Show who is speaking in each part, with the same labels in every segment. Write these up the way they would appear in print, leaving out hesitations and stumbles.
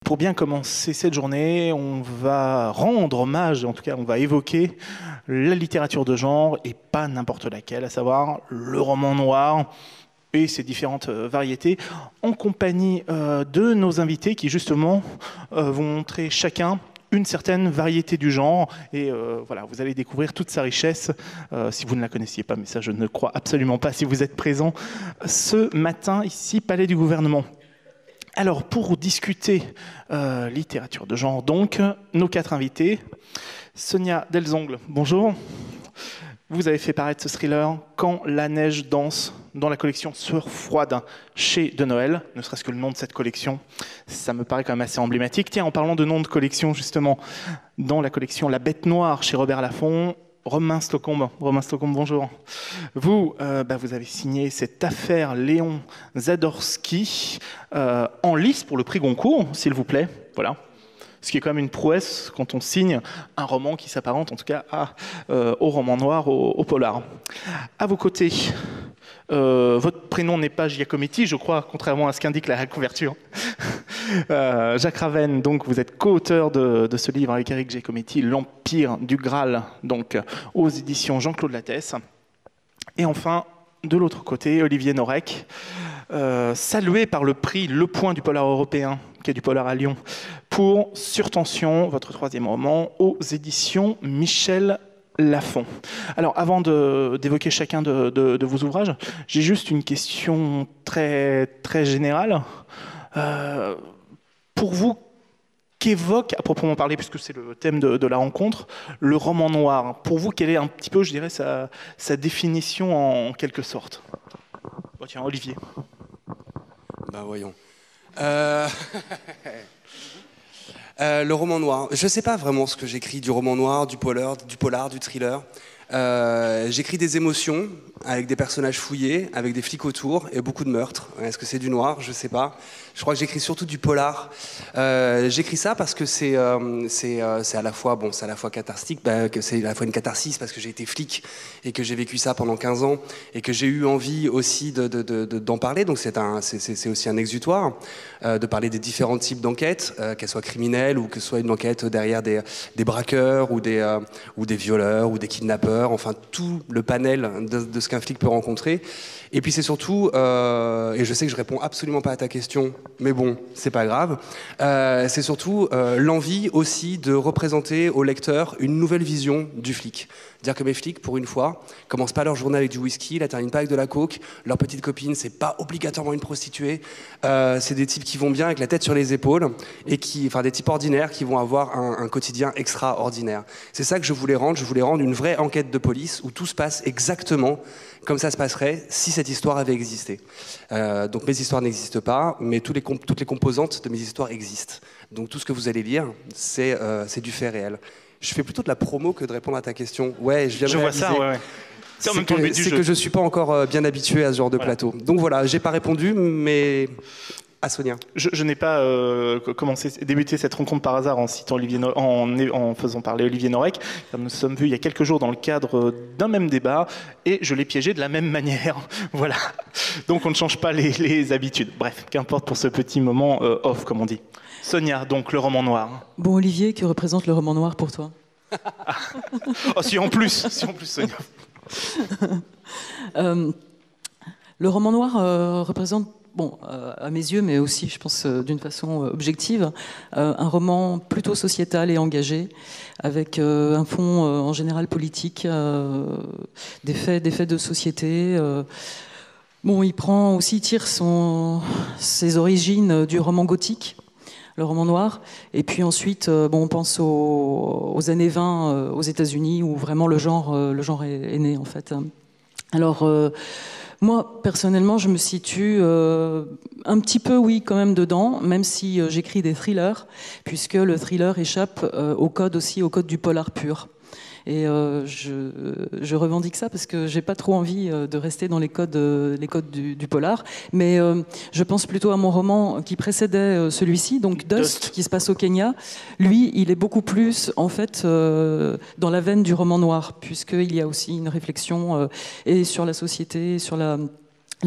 Speaker 1: pour bien commencer cette journée, on va rendre hommage, en tout cas on va évoquer la littérature de genre, et pas n'importe laquelle, à savoir le roman noir et ses différentes variétés, en compagnie de nos invités qui justement vont montrer chacun une certaine variété du genre, et voilà, vous allez découvrir toute sa richesse si vous ne la connaissiez pas, mais ça je ne crois absolument pas si vous êtes présents ce matin ici, Palais du Gouvernement. Alors, pour discuter littérature de genre, donc, nos 4 invités. Sonia Delzongle, bonjour. Vous avez fait paraître ce thriller « Quand la neige danse » dans la collection Sueur froide chez De Noël. Ne serait-ce que le nom de cette collection, ça me paraît quand même assez emblématique. Tiens, en parlant de nom de collection, justement, dans la collection La Bête Noire chez Robert Laffont, Romain Stoccombe, bonjour. Vous, vous avez signé cette affaire Léon Zadorsky en lice pour le prix Goncourt, s'il vous plaît. Voilà. Ce qui est quand même une prouesse quand on signe un roman qui s'apparente, en tout cas, au roman noir, au polar. À vos côtés, votre prénom n'est pas Giacometti, je crois, contrairement à ce qu'indique la couverture. Jacques Ravenne, donc vous êtes co-auteur de ce livre avec Éric Giacometti, L'Empire du Graal, donc aux éditions Jean-Claude Lattès. Et enfin, de l'autre côté, Olivier Norek, salué par le prix Le Point du Polar européen, qui est du Polar à Lyon, pour Surtension, votre 3e roman, aux éditions Michel Lafon. Alors, avant d'évoquer chacun de vos ouvrages, j'ai juste une question très, très générale. Pour vous, qu'évoque, à proprement parler, puisque c'est le thème de la rencontre, le roman noir? Pour vous, quelle est un petit peu, je dirais, sa définition en quelque sorte? Bon, tiens, Olivier.
Speaker 2: Ben voyons. Le roman noir. Je ne sais pas vraiment ce que j'écris du roman noir, du polar, du thriller. J'écris des émotions avec des personnages fouillés, avec des flics autour et beaucoup de meurtres. Est-ce que c'est du noir? Je ne sais pas. Je crois que j'écris surtout du polar. J'écris ça parce que c'est à la fois cathartique, que c'est à la fois une catharsis parce que j'ai été flic et que j'ai vécu ça pendant 15 ans et que j'ai eu envie aussi d'en parler. Donc c'est aussi un exutoire de parler des différents types d'enquêtes, qu'elles soient criminelles ou que ce soit une enquête derrière des braqueurs ou des violeurs ou des kidnappeurs. Enfin tout le panel de ce qu'un flic peut rencontrer. Et puis c'est surtout, et je sais que je réponds absolument pas à ta question, mais bon, c'est pas grave, c'est surtout l'envie aussi de représenter au lecteur une nouvelle vision du flic. Dire que mes flics, pour une fois, commencent pas leur journée avec du whisky, la terminent pas avec de la coke, leur petite copine, c'est pas obligatoirement une prostituée, c'est des types qui vont bien avec la tête sur les épaules, et des types ordinaires qui vont avoir un quotidien extraordinaire. C'est ça que je voulais rendre une vraie enquête de police où tout se passe exactement comme ça se passerait si cette histoire avait existé. Donc mes histoires n'existent pas, mais toutes les composantes de mes histoires existent. Donc tout ce que vous allez lire, c'est du fait réel. Je fais plutôt de la promo que de répondre à ta question. Ouais, je viens de réaliser.
Speaker 1: Je vois ça, ouais.
Speaker 2: C'est que je suis pas encore bien habitué à ce genre de plateau. Donc voilà, j'ai pas répondu, mais à Sonia.
Speaker 1: Je n'ai pas débuté cette rencontre par hasard en citant en faisant parler Olivier Norek. Nous nous sommes vus il y a quelques jours dans le cadre d'un même débat et je l'ai piégé de la même manière. Voilà. Donc on ne change pas les habitudes. Bref, qu'importe pour ce petit moment off, comme on dit. Sonia, donc le roman noir.
Speaker 3: Bon, Olivier, que représente le roman noir pour toi?
Speaker 1: Oh, si en plus, Sonia.
Speaker 3: Le roman noir représente, à mes yeux, mais aussi, je pense, d'une façon objective, un roman plutôt sociétal et engagé, avec un fond en général politique, des faits de société. Il tire ses origines du roman gothique, le roman noir, et puis ensuite, on pense aux années 20 aux États-Unis, où vraiment le genre est né, en fait. Alors, moi, personnellement, je me situe un petit peu, oui, quand même dedans, même si j'écris des thrillers, puisque le thriller échappe au code du polar pur. Et je revendique ça parce que j'ai pas trop envie de rester dans les codes du polar. Mais je pense plutôt à mon roman qui précédait celui-ci, donc Dust, qui se passe au Kenya. Lui, il est beaucoup plus, en fait, dans la veine du roman noir, puisqu'il y a aussi une réflexion et sur la société, sur la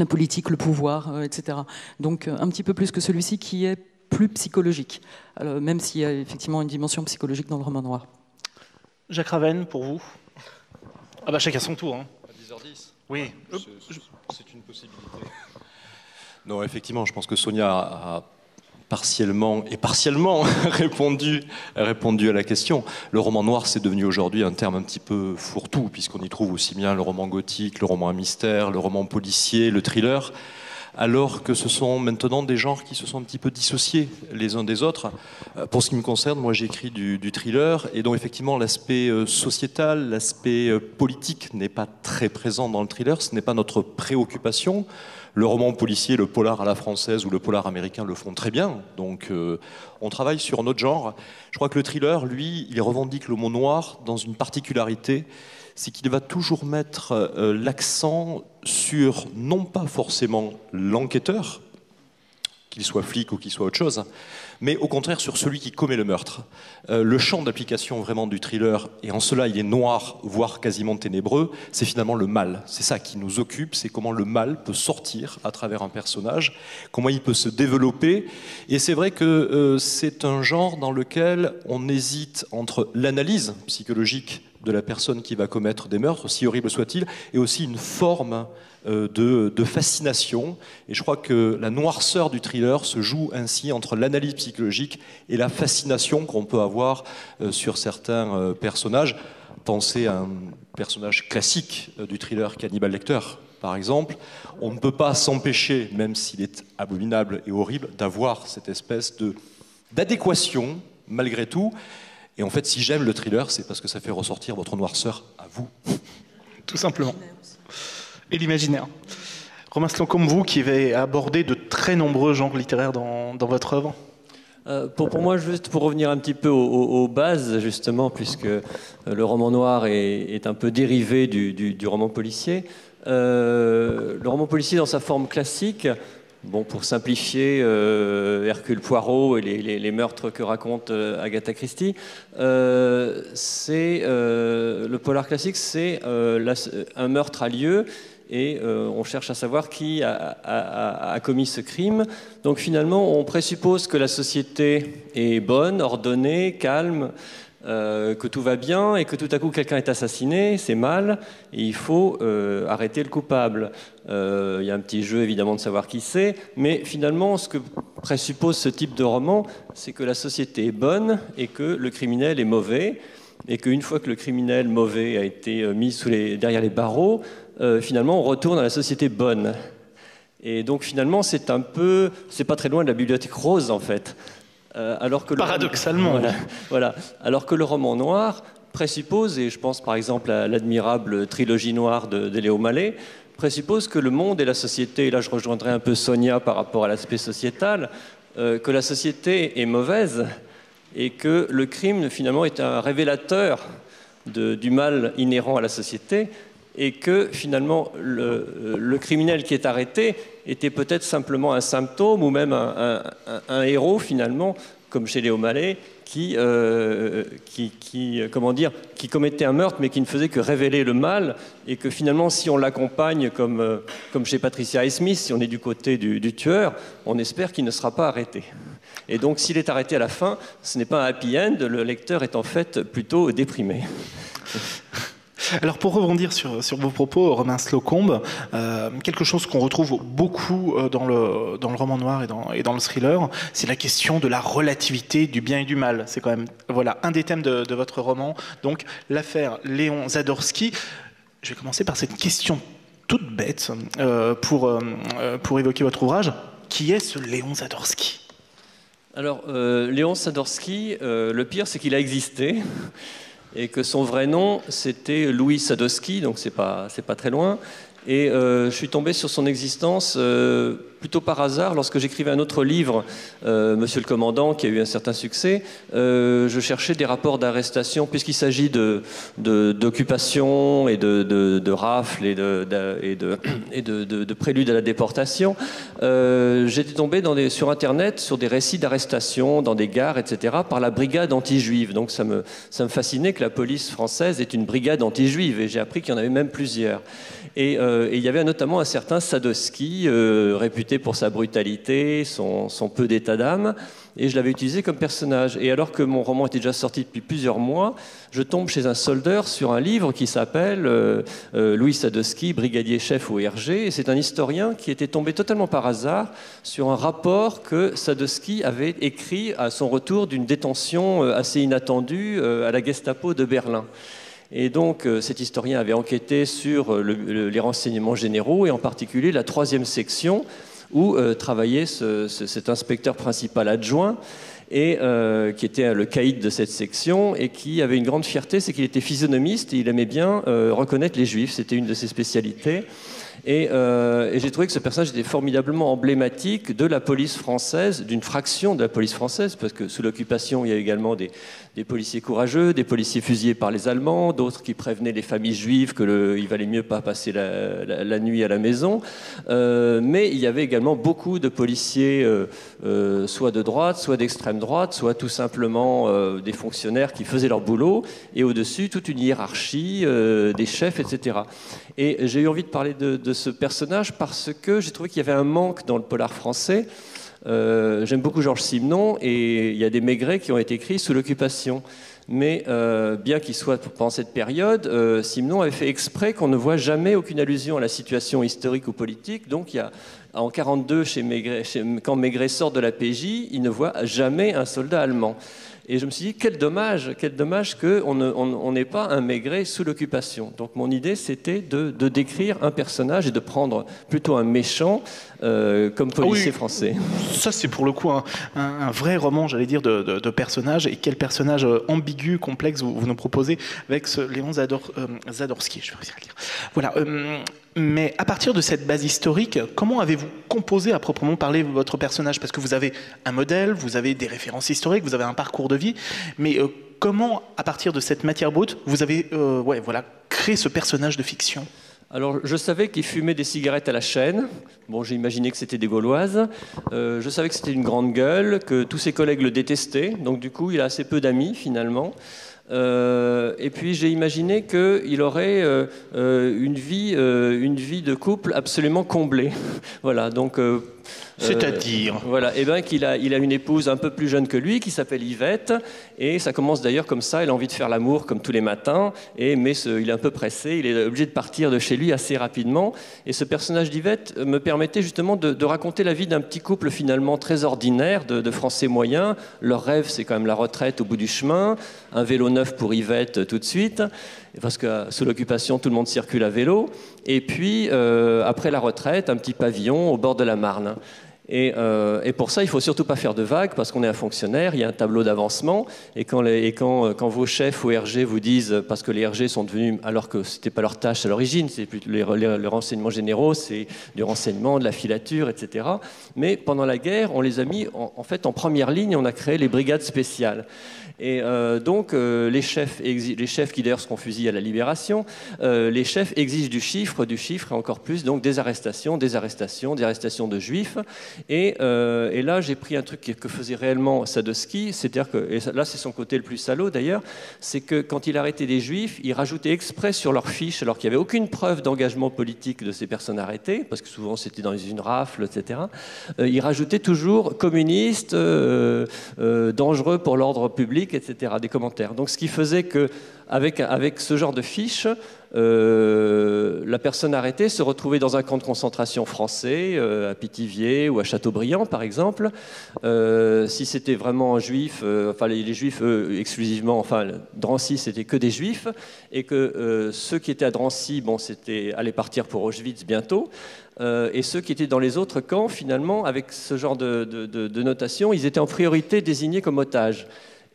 Speaker 3: politique, le pouvoir, etc. Donc un petit peu plus que celui-ci qui est plus psychologique, même s'il y a effectivement une dimension psychologique dans le roman noir.
Speaker 1: Jacques Ravenne, pour vous? Ah bah chacun son tour. Hein.
Speaker 4: À 10h10.
Speaker 1: Oui.
Speaker 4: C'est une possibilité. Non, effectivement, je pense que Sonia a partiellement répondu à la question. Le roman noir, c'est devenu aujourd'hui un terme un petit peu fourre-tout, puisqu'on y trouve aussi bien le roman gothique, le roman à mystère, le roman policier, le thriller, alors que ce sont maintenant des genres qui se sont un petit peu dissociés les uns des autres. Pour ce qui me concerne, moi j'écris du thriller, et dont effectivement l'aspect sociétal, l'aspect politique n'est pas très présent dans le thriller, ce n'est pas notre préoccupation. Le roman policier, le polar à la française ou le polar américain le font très bien, donc on travaille sur un autre genre. Je crois que le thriller, lui, il revendique le mot noir dans une particularité, c'est qu'il va toujours mettre l'accent sur, non pas forcément l'enquêteur, qu'il soit flic ou qu'il soit autre chose, mais au contraire sur celui qui commet le meurtre. Le champ d'application vraiment du thriller, et en cela il est noir, voire quasiment ténébreux, c'est finalement le mal. C'est ça qui nous occupe, c'est comment le mal peut sortir à travers un personnage, comment il peut se développer. Et c'est vrai que c'est un genre dans lequel on hésite entre l'analyse psychologique de la personne qui va commettre des meurtres, si horrible soit-il, et aussi une forme de fascination. Et je crois que la noirceur du thriller se joue ainsi entre l'analyse psychologique et la fascination qu'on peut avoir sur certains personnages. Pensez à un personnage classique du thriller qu'Hannibal Lecter, par exemple. On ne peut pas s'empêcher, même s'il est abominable et horrible, d'avoir cette espèce d'adéquation, malgré tout. Et en fait, si j'aime le thriller, c'est parce que ça fait ressortir votre noirceur à vous.
Speaker 1: Tout simplement. Et l'imaginaire. Romain Slocum, vous qui avez abordé de très nombreux genres littéraires dans votre œuvre.
Speaker 5: Pour moi, juste pour revenir un petit peu aux bases, justement, puisque le roman noir est un peu dérivé du roman policier. Le roman policier, dans sa forme classique, bon, pour simplifier, Hercule Poirot et les meurtres que raconte Agatha Christie, le polar classique, c'est un meurtre a lieu et on cherche à savoir qui a commis ce crime. Donc finalement, on présuppose que la société est bonne, ordonnée, calme, que tout va bien et que tout à coup quelqu'un est assassiné, c'est mal, et il faut arrêter le coupable. Il y a un petit jeu évidemment de savoir qui c'est, mais finalement ce que présuppose ce type de roman, c'est que la société est bonne et que le criminel est mauvais, et qu'une fois que le criminel mauvais a été mis derrière les barreaux, finalement on retourne à la société bonne. Et donc finalement c'est pas très loin de la bibliothèque rose en fait. Alors que
Speaker 1: paradoxalement.
Speaker 5: Voilà. Alors que le roman noir présuppose, et je pense par exemple à l'admirable trilogie noire de Léo Mallet, présuppose que le monde et la société, et là je rejoindrai un peu Sonia par rapport à l'aspect sociétal, que la société est mauvaise et que le crime finalement est un révélateur du mal inhérent à la société, et que finalement le criminel qui est arrêté était peut-être simplement un symptôme ou même un héros finalement, comme chez Léo Mallet, qui commettait un meurtre mais qui ne faisait que révéler le mal, et que finalement si on l'accompagne comme chez Patricia Highsmith, si on est du côté du tueur, on espère qu'il ne sera pas arrêté. Et donc s'il est arrêté à la fin, ce n'est pas un happy end, le lecteur est en fait plutôt déprimé.
Speaker 1: Alors pour rebondir sur vos propos, Romain Slocum, quelque chose qu'on retrouve beaucoup dans le roman noir et dans le thriller, c'est la question de la relativité du bien et du mal. C'est quand même un des thèmes de votre roman. Donc l'affaire Léon Zadorsky. Je vais commencer par cette question toute bête pour évoquer votre ouvrage. Qui est ce Léon Zadorsky ?
Speaker 5: Alors Léon Zadorsky, le pire c'est qu'il a existé. Et que son vrai nom, c'était Louis Sadowski, donc c'est pas très loin. Et je suis tombé sur son existence plutôt par hasard lorsque j'écrivais un autre livre, Monsieur le Commandant, qui a eu un certain succès. Je cherchais des rapports d'arrestation, puisqu'il s'agit d'occupation et de rafles et de préludes à la déportation. J'étais tombé sur Internet sur des récits d'arrestation dans des gares, etc., par la brigade anti-juive. Donc ça me fascinait que la police française ait une brigade anti-juive, et j'ai appris qu'il y en avait même plusieurs. Et il y avait notamment un certain Sadowski, réputé pour sa brutalité, son peu d'état d'âme, et je l'avais utilisé comme personnage. Et alors que mon roman était déjà sorti depuis plusieurs mois, je tombe chez un soldeur sur un livre qui s'appelle Louis Sadowski, brigadier chef au RG, et c'est un historien qui était tombé totalement par hasard sur un rapport que Sadowski avait écrit à son retour d'une détention assez inattendue à la Gestapo de Berlin. Et donc, cet historien avait enquêté sur les renseignements généraux, et en particulier la 3e section, où travaillait cet inspecteur principal adjoint, et qui était le caïd de cette section, et qui avait une grande fierté, c'est qu'il était physionomiste, et il aimait bien reconnaître les juifs, c'était une de ses spécialités. Et j'ai trouvé que ce personnage était formidablement emblématique de la police française, d'une fraction de la police française, parce que sous l'occupation, il y a également des policiers courageux, des policiers fusillés par les Allemands, d'autres qui prévenaient les familles juives qu'il valait mieux pas passer la nuit à la maison. Mais il y avait également beaucoup de policiers, soit de droite, soit d'extrême droite, soit tout simplement des fonctionnaires qui faisaient leur boulot, et au-dessus, toute une hiérarchie des chefs, etc. Et j'ai eu envie de parler de ce personnage parce que j'ai trouvé qu'il y avait un manque dans le polar français. J'aime beaucoup Georges Simenon, et il y a des Maigret qui ont été écrits sous l'occupation. Mais bien qu'il soit pendant cette période, Simenon avait fait exprès qu'on ne voit jamais aucune allusion à la situation historique ou politique. Donc il y a, en 1942, quand Maigret sort de la PJ, il ne voit jamais un soldat allemand. Et je me suis dit, quel dommage qu'on n'ait pas un Maigret sous l'occupation. Donc mon idée, c'était de décrire un personnage et de prendre plutôt un méchant comme policier français.
Speaker 1: Ça, c'est pour le coup un vrai roman, j'allais dire, de personnages. Et quel personnage ambigu, complexe vous nous proposez avec ce Léon Zadorski. Je vais réussir à le dire. Voilà. Mais à partir de cette base historique, comment avez-vous composé à proprement parler votre personnage? Parce que vous avez un modèle, vous avez des références historiques, vous avez un parcours de vie, mais comment, à partir de cette matière brute, vous avez créé ce personnage de fiction?
Speaker 5: Alors, je savais qu'il fumait des cigarettes à la chaîne. Bon, j'ai imaginé que c'était des Gauloises. Je savais que c'était une grande gueule, que tous ses collègues le détestaient. Donc, du coup, il a assez peu d'amis, finalement. Et puis j'ai imaginé qu'il aurait une vie de couple absolument comblée. Voilà, donc
Speaker 1: c'est-à-dire
Speaker 5: voilà, et ben il a une épouse un peu plus jeune que lui qui s'appelle Yvette, et ça commence d'ailleurs comme ça. Il a envie de faire l'amour comme tous les matins, mais il est un peu pressé, il est obligé de partir de chez lui assez rapidement. Et ce personnage d'Yvette me permettait justement de raconter la vie d'un petit couple finalement très ordinaire de Français moyens. Leur rêve, c'est quand même la retraite au bout du chemin, un vélo neuf pour Yvette tout de suite, parce que sous l'occupation, tout le monde circule à vélo. Et puis, après la retraite, un petit pavillon au bord de la Marne. Et pour ça, il ne faut surtout pas faire de vagues, parce qu'on est un fonctionnaire, il y a un tableau d'avancement, et quand vos chefs au RG vous disent, parce que les RG sont devenus, alors que ce n'était pas leur tâche à l'origine, c'est plus les renseignements généraux, c'est du renseignement, de la filature, etc. Mais pendant la guerre, on les a mis en fait en première ligne, on a créé les brigades spéciales. Et donc, les chefs qui d'ailleurs seront fusillés à la Libération, les chefs exigent du chiffre et encore plus, donc des arrestations de juifs. Et là, j'ai pris un truc que faisait réellement Sadowski, c'est-à-dire que, et là c'est son côté le plus salaud d'ailleurs, c'est que quand il arrêtait des juifs, il rajoutait exprès sur leur fiche, alors qu'il n'y avait aucune preuve d'engagement politique de ces personnes arrêtées, parce que souvent c'était dans une rafle, etc. Il rajoutait toujours communiste, dangereux pour l'ordre public, etc., des commentaires. Donc ce qui faisait que avec ce genre de fiche, la personne arrêtée se retrouvait dans un camp de concentration français, à Pithiviers ou à Châteaubriand par exemple. Si c'était vraiment un juif, les juifs exclusivement, Drancy c'était que des juifs, et que ceux qui étaient à Drancy, allaient partir pour Auschwitz bientôt. Et ceux qui étaient dans les autres camps, finalement, avec ce genre de notation, ils étaient en priorité désignés comme otages.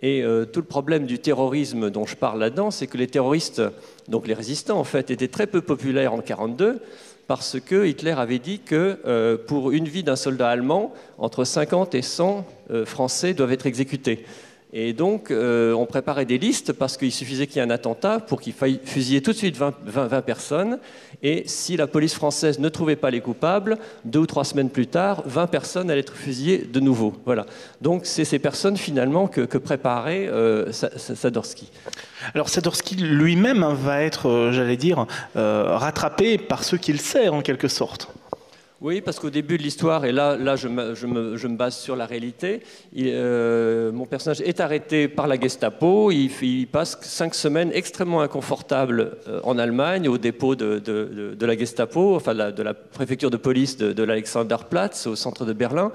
Speaker 5: Et tout le problème du terrorisme dont je parle là-dedans, c'est que les terroristes, donc les résistants en fait, étaient très peu populaires en 1942, parce que Hitler avait dit que pour une vie d'un soldat allemand, entre 50 et 100 Français doivent être exécutés. Et donc, on préparait des listes parce qu'il suffisait qu'il y ait un attentat pour qu'il faille fusiller tout de suite 20 personnes. Et si la police française ne trouvait pas les coupables, 2 ou 3 semaines plus tard, 20 personnes allaient être fusillées de nouveau. Voilà. Donc, c'est ces personnes, finalement, que préparait Sadorski.
Speaker 1: Alors, Sadorski lui-même va être, j'allais dire, rattrapé par ceux qu'il sert, en quelque sorte.
Speaker 5: Oui, parce qu'au début de l'histoire, et là je me base sur la réalité, mon personnage est arrêté par la Gestapo, il passe 5 semaines extrêmement inconfortables en Allemagne, au dépôt de la Gestapo, enfin de la préfecture de police de l'Alexanderplatz, au centre de Berlin.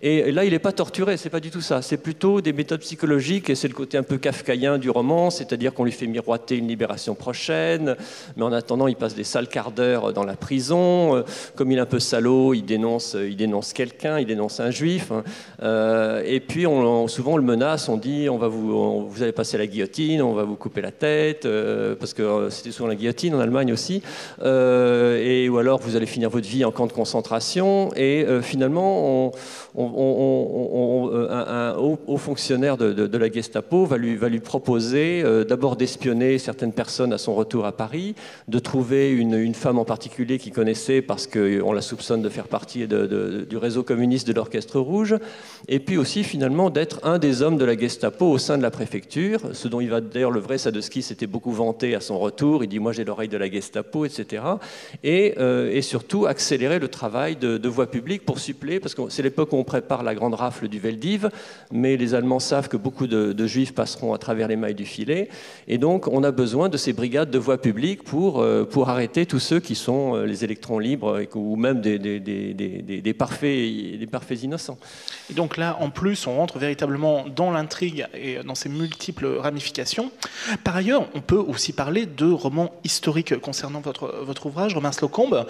Speaker 5: Et là, il n'est pas torturé, c'est pas du tout ça. C'est plutôt des méthodes psychologiques, et c'est le côté un peu kafkaïen du roman, c'est-à-dire qu'on lui fait miroiter une libération prochaine, mais en attendant, il passe des sales quarts d'heure dans la prison. Comme il est un peu salaud, il dénonce quelqu'un, il dénonce un juif. Et puis, souvent, on le menace, on dit vous allez passer à la guillotine, on va vous couper la tête, parce que c'était souvent la guillotine en Allemagne aussi, ou alors vous allez finir votre vie en camp de concentration. Et finalement, un haut fonctionnaire de la Gestapo va lui proposer d'abord d'espionner certaines personnes à son retour à Paris, de trouver une femme en particulier qu'il connaissait parce qu'on la soupçonne de faire partie du réseau communiste de l'Orchestre Rouge, et puis aussi finalement d'être un des hommes de la Gestapo au sein de la préfecture, ce dont il va d'ailleurs, le vrai Sadorski s'était beaucoup vanté à son retour, il dit moi j'ai l'oreille de la Gestapo, etc. Et surtout accélérer le travail de voie publique pour suppléer, parce que c'est l'époque où on prépare la grande rafle du Veldiv, mais les Allemands savent que beaucoup de Juifs passeront à travers les mailles du filet, et donc on a besoin de ces brigades de voie publique pour arrêter tous ceux qui sont les électrons libres, ou même des parfaits innocents.
Speaker 1: Et donc là, en plus, on rentre véritablement dans l'intrigue et dans ses multiples ramifications. Par ailleurs, on peut aussi parler de romans historiques concernant votre ouvrage, Romain Slocombe.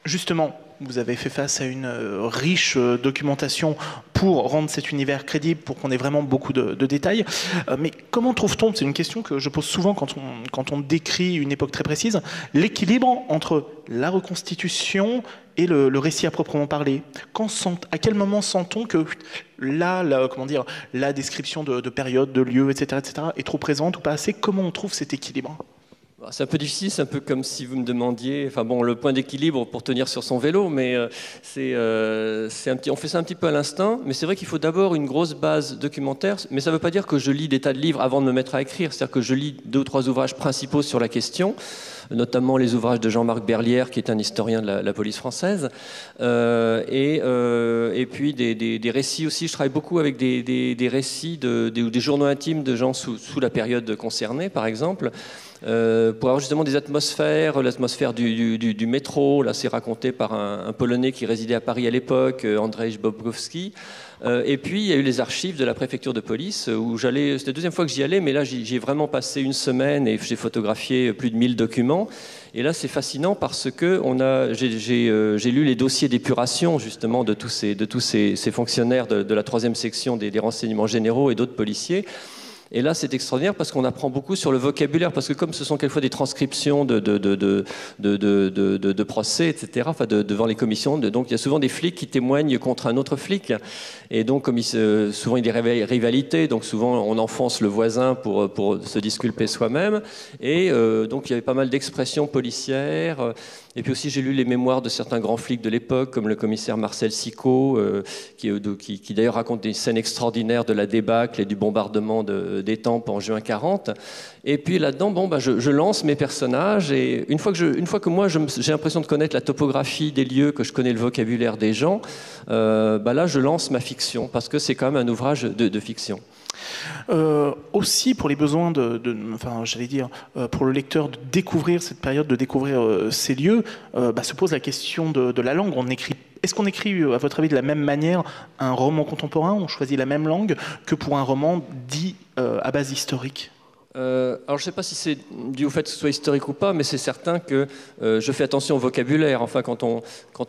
Speaker 1: Justement, vous avez fait face à une riche documentation pour rendre cet univers crédible, pour qu'on ait vraiment beaucoup de détails. Mais comment trouve-t-on, c'est une question que je pose souvent quand on décrit une époque très précise, l'équilibre entre la reconstitution et le récit à proprement parler? À quel moment sent-on que la description de période, de lieu, etc., est trop présente ou pas assez? Comment on trouve cet équilibre?
Speaker 5: C'est un peu difficile, c'est un peu comme si vous me demandiez, le point d'équilibre pour tenir sur son vélo, mais on fait ça un petit peu à l'instinct, mais c'est vrai qu'il faut d'abord une grosse base documentaire, mais ça ne veut pas dire que je lis des tas de livres avant de me mettre à écrire, c'est-à-dire que je lis 2 ou 3 ouvrages principaux sur la question, notamment les ouvrages de Jean-Marc Berlière, qui est un historien de la police française, et puis des récits aussi. Je travaille beaucoup avec des récits des journaux intimes de gens sous la période concernée, par exemple, pour avoir justement des atmosphères, l'atmosphère du métro. Là, c'est raconté par un Polonais qui résidait à Paris à l'époque, Andrzej Bobkowski. Et puis, il y a eu les archives de la préfecture de police où j'allais, c'était la 2e fois que j'y allais, mais là, j'y ai vraiment passé une semaine et j'ai photographié plus de 1000 documents. Et là, c'est fascinant parce que j'ai lu les dossiers d'épuration, justement, de tous ces fonctionnaires de la 3e section des renseignements généraux et d'autres policiers. Et là, c'est extraordinaire parce qu'on apprend beaucoup sur le vocabulaire, parce que comme ce sont quelquefois des transcriptions de procès, etc., devant les commissions, donc il y a souvent des flics qui témoignent contre un autre flic. Et donc, comme souvent il y a des rivalités, donc souvent on enfonce le voisin pour se disculper soi-même. Et donc il y avait pas mal d'expressions policières. Et puis aussi, j'ai lu les mémoires de certains grands flics de l'époque, comme le commissaire Marcel Sicot, qui d'ailleurs raconte des scènes extraordinaires de la débâcle et du bombardement d'Étampes en juin 40. Et puis là-dedans, je lance mes personnages, et une fois que moi j'ai l'impression de connaître la topographie des lieux, que je connais le vocabulaire des gens, là je lance ma fiction, parce que c'est quand même un ouvrage de fiction.
Speaker 1: Aussi pour les besoins pour le lecteur de découvrir cette période, de découvrir ces lieux, se pose la question de la langue. Est-ce qu'on écrit, à votre avis, de la même manière un roman contemporain? On choisit la même langue que pour un roman dit à base historique?
Speaker 5: Alors je ne sais pas si c'est dû au fait que ce soit historique ou pas, mais c'est certain que je fais attention au vocabulaire. Enfin, quand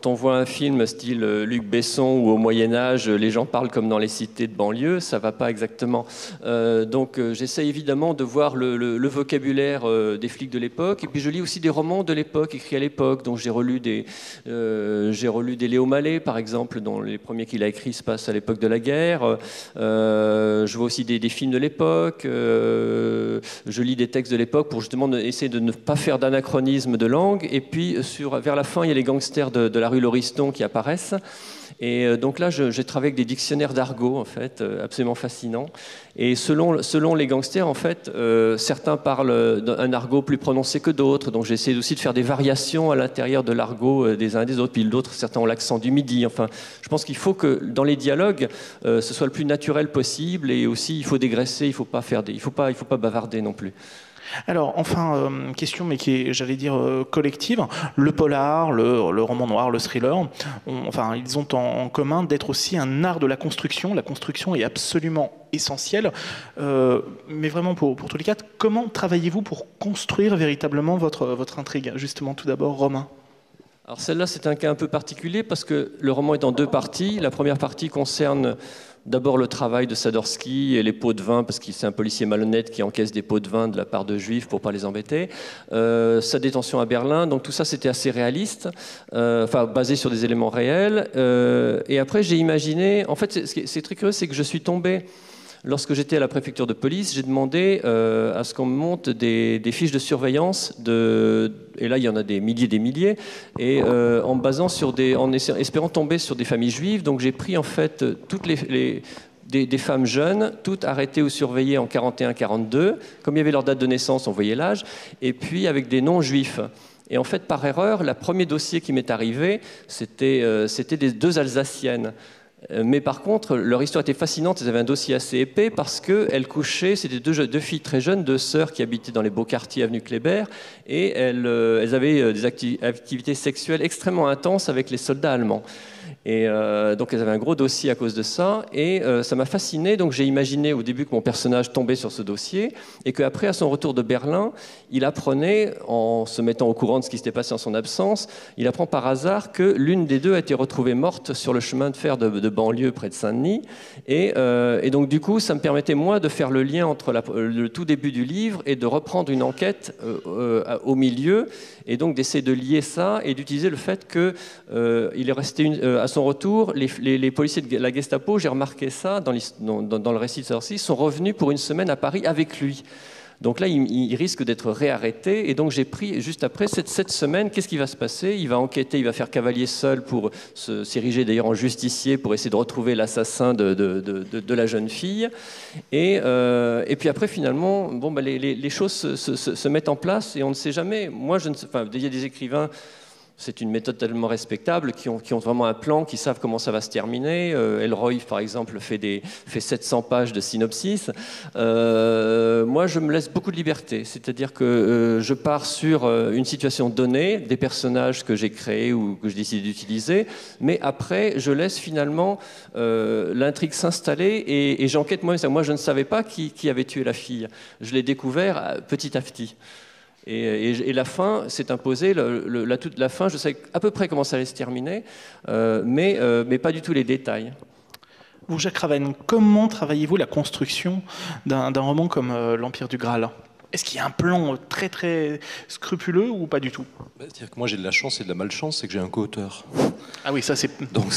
Speaker 5: on voit un film style Luc Besson ou au Moyen-Âge, les gens parlent comme dans les cités de banlieue, ça ne va pas exactement. Donc j'essaie évidemment de voir le vocabulaire des flics de l'époque, et puis je lis aussi des romans de l'époque, écrits à l'époque. Donc j'ai relu des Léo Malet, par exemple, dont les premiers qu'il a écrits se passent à l'époque de la guerre. Je vois aussi des films de l'époque. Je lis des textes de l'époque pour justement essayer de ne pas faire d'anachronisme de langue. Et puis, vers la fin, il y a les gangsters de la rue Lauriston qui apparaissent. Et donc là, j'ai travaillé avec des dictionnaires d'argot, en fait, absolument fascinants. Et selon les gangsters, en fait, certains parlent d'un argot plus prononcé que d'autres. Donc j'ai essayé aussi de faire des variations à l'intérieur de l'argot des uns et des autres. Puis d'autres, certains ont l'accent du Midi. Enfin, je pense qu'il faut que dans les dialogues, ce soit le plus naturel possible. Et aussi, il faut dégraisser, il faut pas bavarder non plus.
Speaker 1: Alors, enfin, question, mais qui est, j'allais dire, collective. Le polar, le roman noir, le thriller, ils ont en commun d'être aussi un art de la construction. La construction est absolument essentielle. Mais vraiment, pour tous les quatre, comment travaillez-vous pour construire véritablement votre intrigue? Justement, tout d'abord, Romain.
Speaker 5: Alors celle-là, c'est un cas un peu particulier parce que le roman est en deux parties. La première partie concerne d'abord le travail de Sadorski et les pots de vin, parce que c'est un policier malhonnête qui encaisse des pots de vin de la part de juifs pour ne pas les embêter. Sa détention à Berlin, donc tout ça c'était assez réaliste, basé sur des éléments réels. Et après j'ai imaginé, en fait c'est très curieux, c'est que je suis tombé, lorsque j'étais à la préfecture de police, j'ai demandé à ce qu'on me monte des fiches de surveillance et là il y en a des milliers, et en me basant espérant tomber sur des familles juives. Donc j'ai pris en fait toutes des femmes jeunes, toutes arrêtées ou surveillées en 41-42. Comme il y avait leur date de naissance, on voyait l'âge, et puis avec des noms juifs. Et en fait, par erreur, le premier dossier qui m'est arrivé, c'était des deux Alsaciennes. Mais par contre, leur histoire était fascinante. Elles avaient un dossier assez épais parce qu'elles couchaient, c'était deux filles très jeunes, deux sœurs qui habitaient dans les beaux quartiers avenue Kléber, et elles avaient des activités sexuelles extrêmement intenses avec les soldats allemands. Et donc elles avaient un gros dossier à cause de ça, et ça m'a fasciné. Donc j'ai imaginé au début que mon personnage tombait sur ce dossier, et qu'après, à son retour de Berlin, il apprenait, en se mettant au courant de ce qui s'était passé en son absence, il apprend par hasard que l'une des deux a été retrouvée morte sur le chemin de fer de banlieue près de Saint-Denis. Et donc du coup, ça me permettait moi de faire le lien entre le tout début du livre et de reprendre une enquête au milieu, et donc d'essayer de lier ça et d'utiliser le fait qu'il est resté à son retour, les policiers de la Gestapo, j'ai remarqué ça dans le récit de Sadorski, sont revenus pour une semaine à Paris avec lui. Donc là, il risque d'être réarrêté. Et donc j'ai pris, juste après, cette semaine, qu'est-ce qui va se passer? Il va enquêter, il va faire cavalier seul pour s'ériger d'ailleurs en justicier pour essayer de retrouver l'assassin de la jeune fille. Et puis après, finalement, les choses se mettent en place et on ne sait jamais. Moi, il y a des écrivains... C'est une méthode tellement respectable, qui ont vraiment un plan, qui savent comment ça va se terminer. Elroy, par exemple, fait 700 pages de synopsis. Moi, je me laisse beaucoup de liberté. C'est-à-dire que je pars sur une situation donnée, des personnages que j'ai créés ou que je décide d'utiliser, mais après, je laisse finalement l'intrigue s'installer et j'enquête moi-même. Moi, je ne savais pas qui avait tué la fille. Je l'ai découvert petit à petit. Et la fin s'est imposée, la fin, je sais à peu près comment ça allait se terminer, mais pas du tout les détails.
Speaker 1: Vous, Jacques Ravenne, comment travaillez-vous la construction d'un roman comme L'Empire du Graal? Est-ce qu'il y a un plan très très scrupuleux ou pas du tout?
Speaker 4: C'est-à-dire que moi j'ai de la chance et de la malchance, c'est que j'ai un co-auteur.
Speaker 1: Ah oui, ça c'est...
Speaker 4: Donc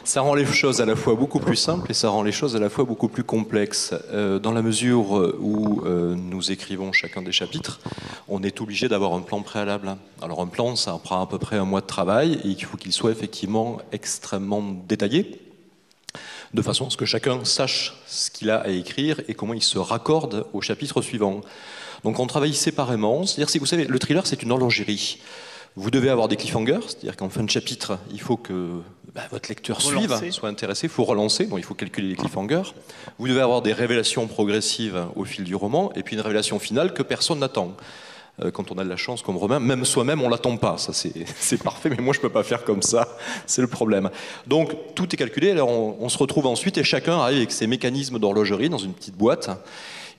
Speaker 4: ça rend les choses à la fois beaucoup plus simples et ça rend les choses à la fois beaucoup plus complexes. Dans la mesure où nous écrivons chacun des chapitres, on est obligé d'avoir un plan préalable. Alors un plan, ça prend à peu près un mois de travail et il faut qu'il soit effectivement extrêmement détaillé, de façon à ce que chacun sache ce qu'il a à écrire et comment il se raccorde au chapitre suivant. Donc on travaille séparément, c'est-à-dire si vous savez, le thriller c'est une horlogerie. Vous devez avoir des cliffhangers, c'est-à-dire qu'en fin de chapitre, il faut que votre lecteur suive, soit intéressé, il faut relancer, donc il faut calculer les cliffhangers. Vous devez avoir des révélations progressives au fil du roman, et puis une révélation finale que personne n'attend. quand on a de la chance comme Romain. Même soi-même, on l'attend pas. Ça, c'est parfait, mais moi, je peux pas faire comme ça. C'est le problème. Donc, tout est calculé. Alors, on se retrouve ensuite et chacun arrive avec ses mécanismes d'horlogerie dans une petite boîte.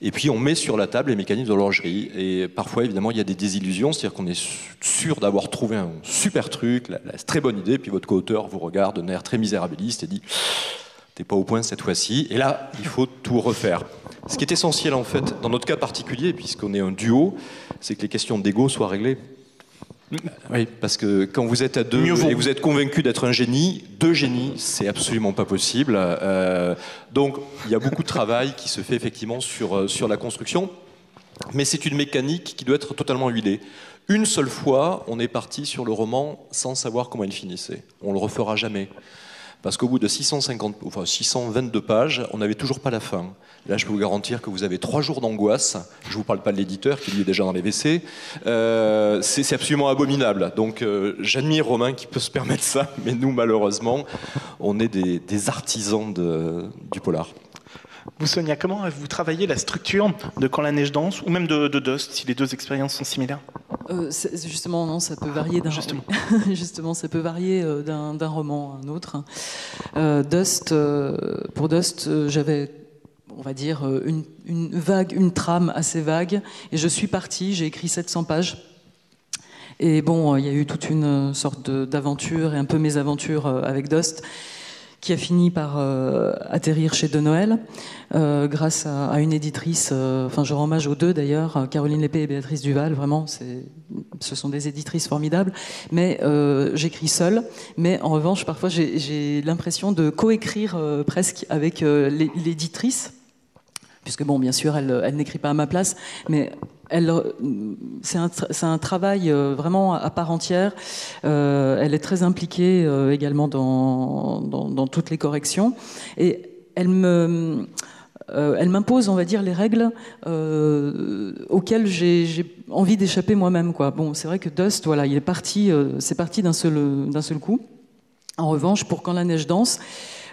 Speaker 4: Et puis, on met sur la table les mécanismes d'horlogerie. Et parfois, évidemment, il y a des désillusions. C'est-à-dire qu'on est sûr d'avoir trouvé un super truc, la très bonne idée. Puis votre co-auteur vous regarde d'un air très misérabiliste et dit « T'es pas au point cette fois-ci. » Et là, il faut tout refaire. Ce qui est essentiel, en fait, dans notre cas particulier, puisqu'on est un duo, c'est que les questions d'ego soient réglées. Oui, parce que quand vous êtes à deux et vous êtes convaincu d'être un génie, deux génies, c'est absolument pas possible. Donc, il y a beaucoup de travail qui se fait effectivement sur la construction, mais c'est une mécanique qui doit être totalement huilée. Une seule fois, on est parti sur le roman sans savoir comment il finissait. On le refera jamais. Parce qu'au bout de 622 pages, on n'avait toujours pas la fin. Là, je peux vous garantir que vous avez 3 jours d'angoisse. Je ne vous parle pas de l'éditeur qui lui est déjà dans les WC. C'est absolument abominable. Donc, j'admire Romain qui peut se permettre ça, mais nous, malheureusement, on est des artisans du polar.
Speaker 1: Vous, Sonia, comment vous travaillez la structure de Quand la neige danse, ou même de Dust, si les deux expériences sont similaires?
Speaker 3: Justement, non, ça peut varier Justement, ça peut varier d'un roman à un autre. Pour Dust, j'avais, on va dire, une trame assez vague, et je suis partie, j'ai écrit 700 pages. Et bon, il y a eu toute une sorte d'aventure et un peu mésaventure avec Dust, qui a fini par atterrir chez De Noël, grâce à une éditrice, je rends hommage aux deux d'ailleurs, Caroline Lépée et Béatrice Duval, vraiment, ce sont des éditrices formidables, mais j'écris seule, mais en revanche, parfois j'ai l'impression de coécrire presque avec l'éditrice, puisque bon, bien sûr, elle n'écrit pas à ma place, mais c'est un travail vraiment à part entière. Elle est très impliquée également dans toutes les corrections. Et elle m'impose, on va dire, les règles auxquelles j'ai envie d'échapper moi-même, quoi. Bon, c'est vrai que Dust, voilà, c'est parti d'un seul coup. En revanche, pour Quand la neige danse,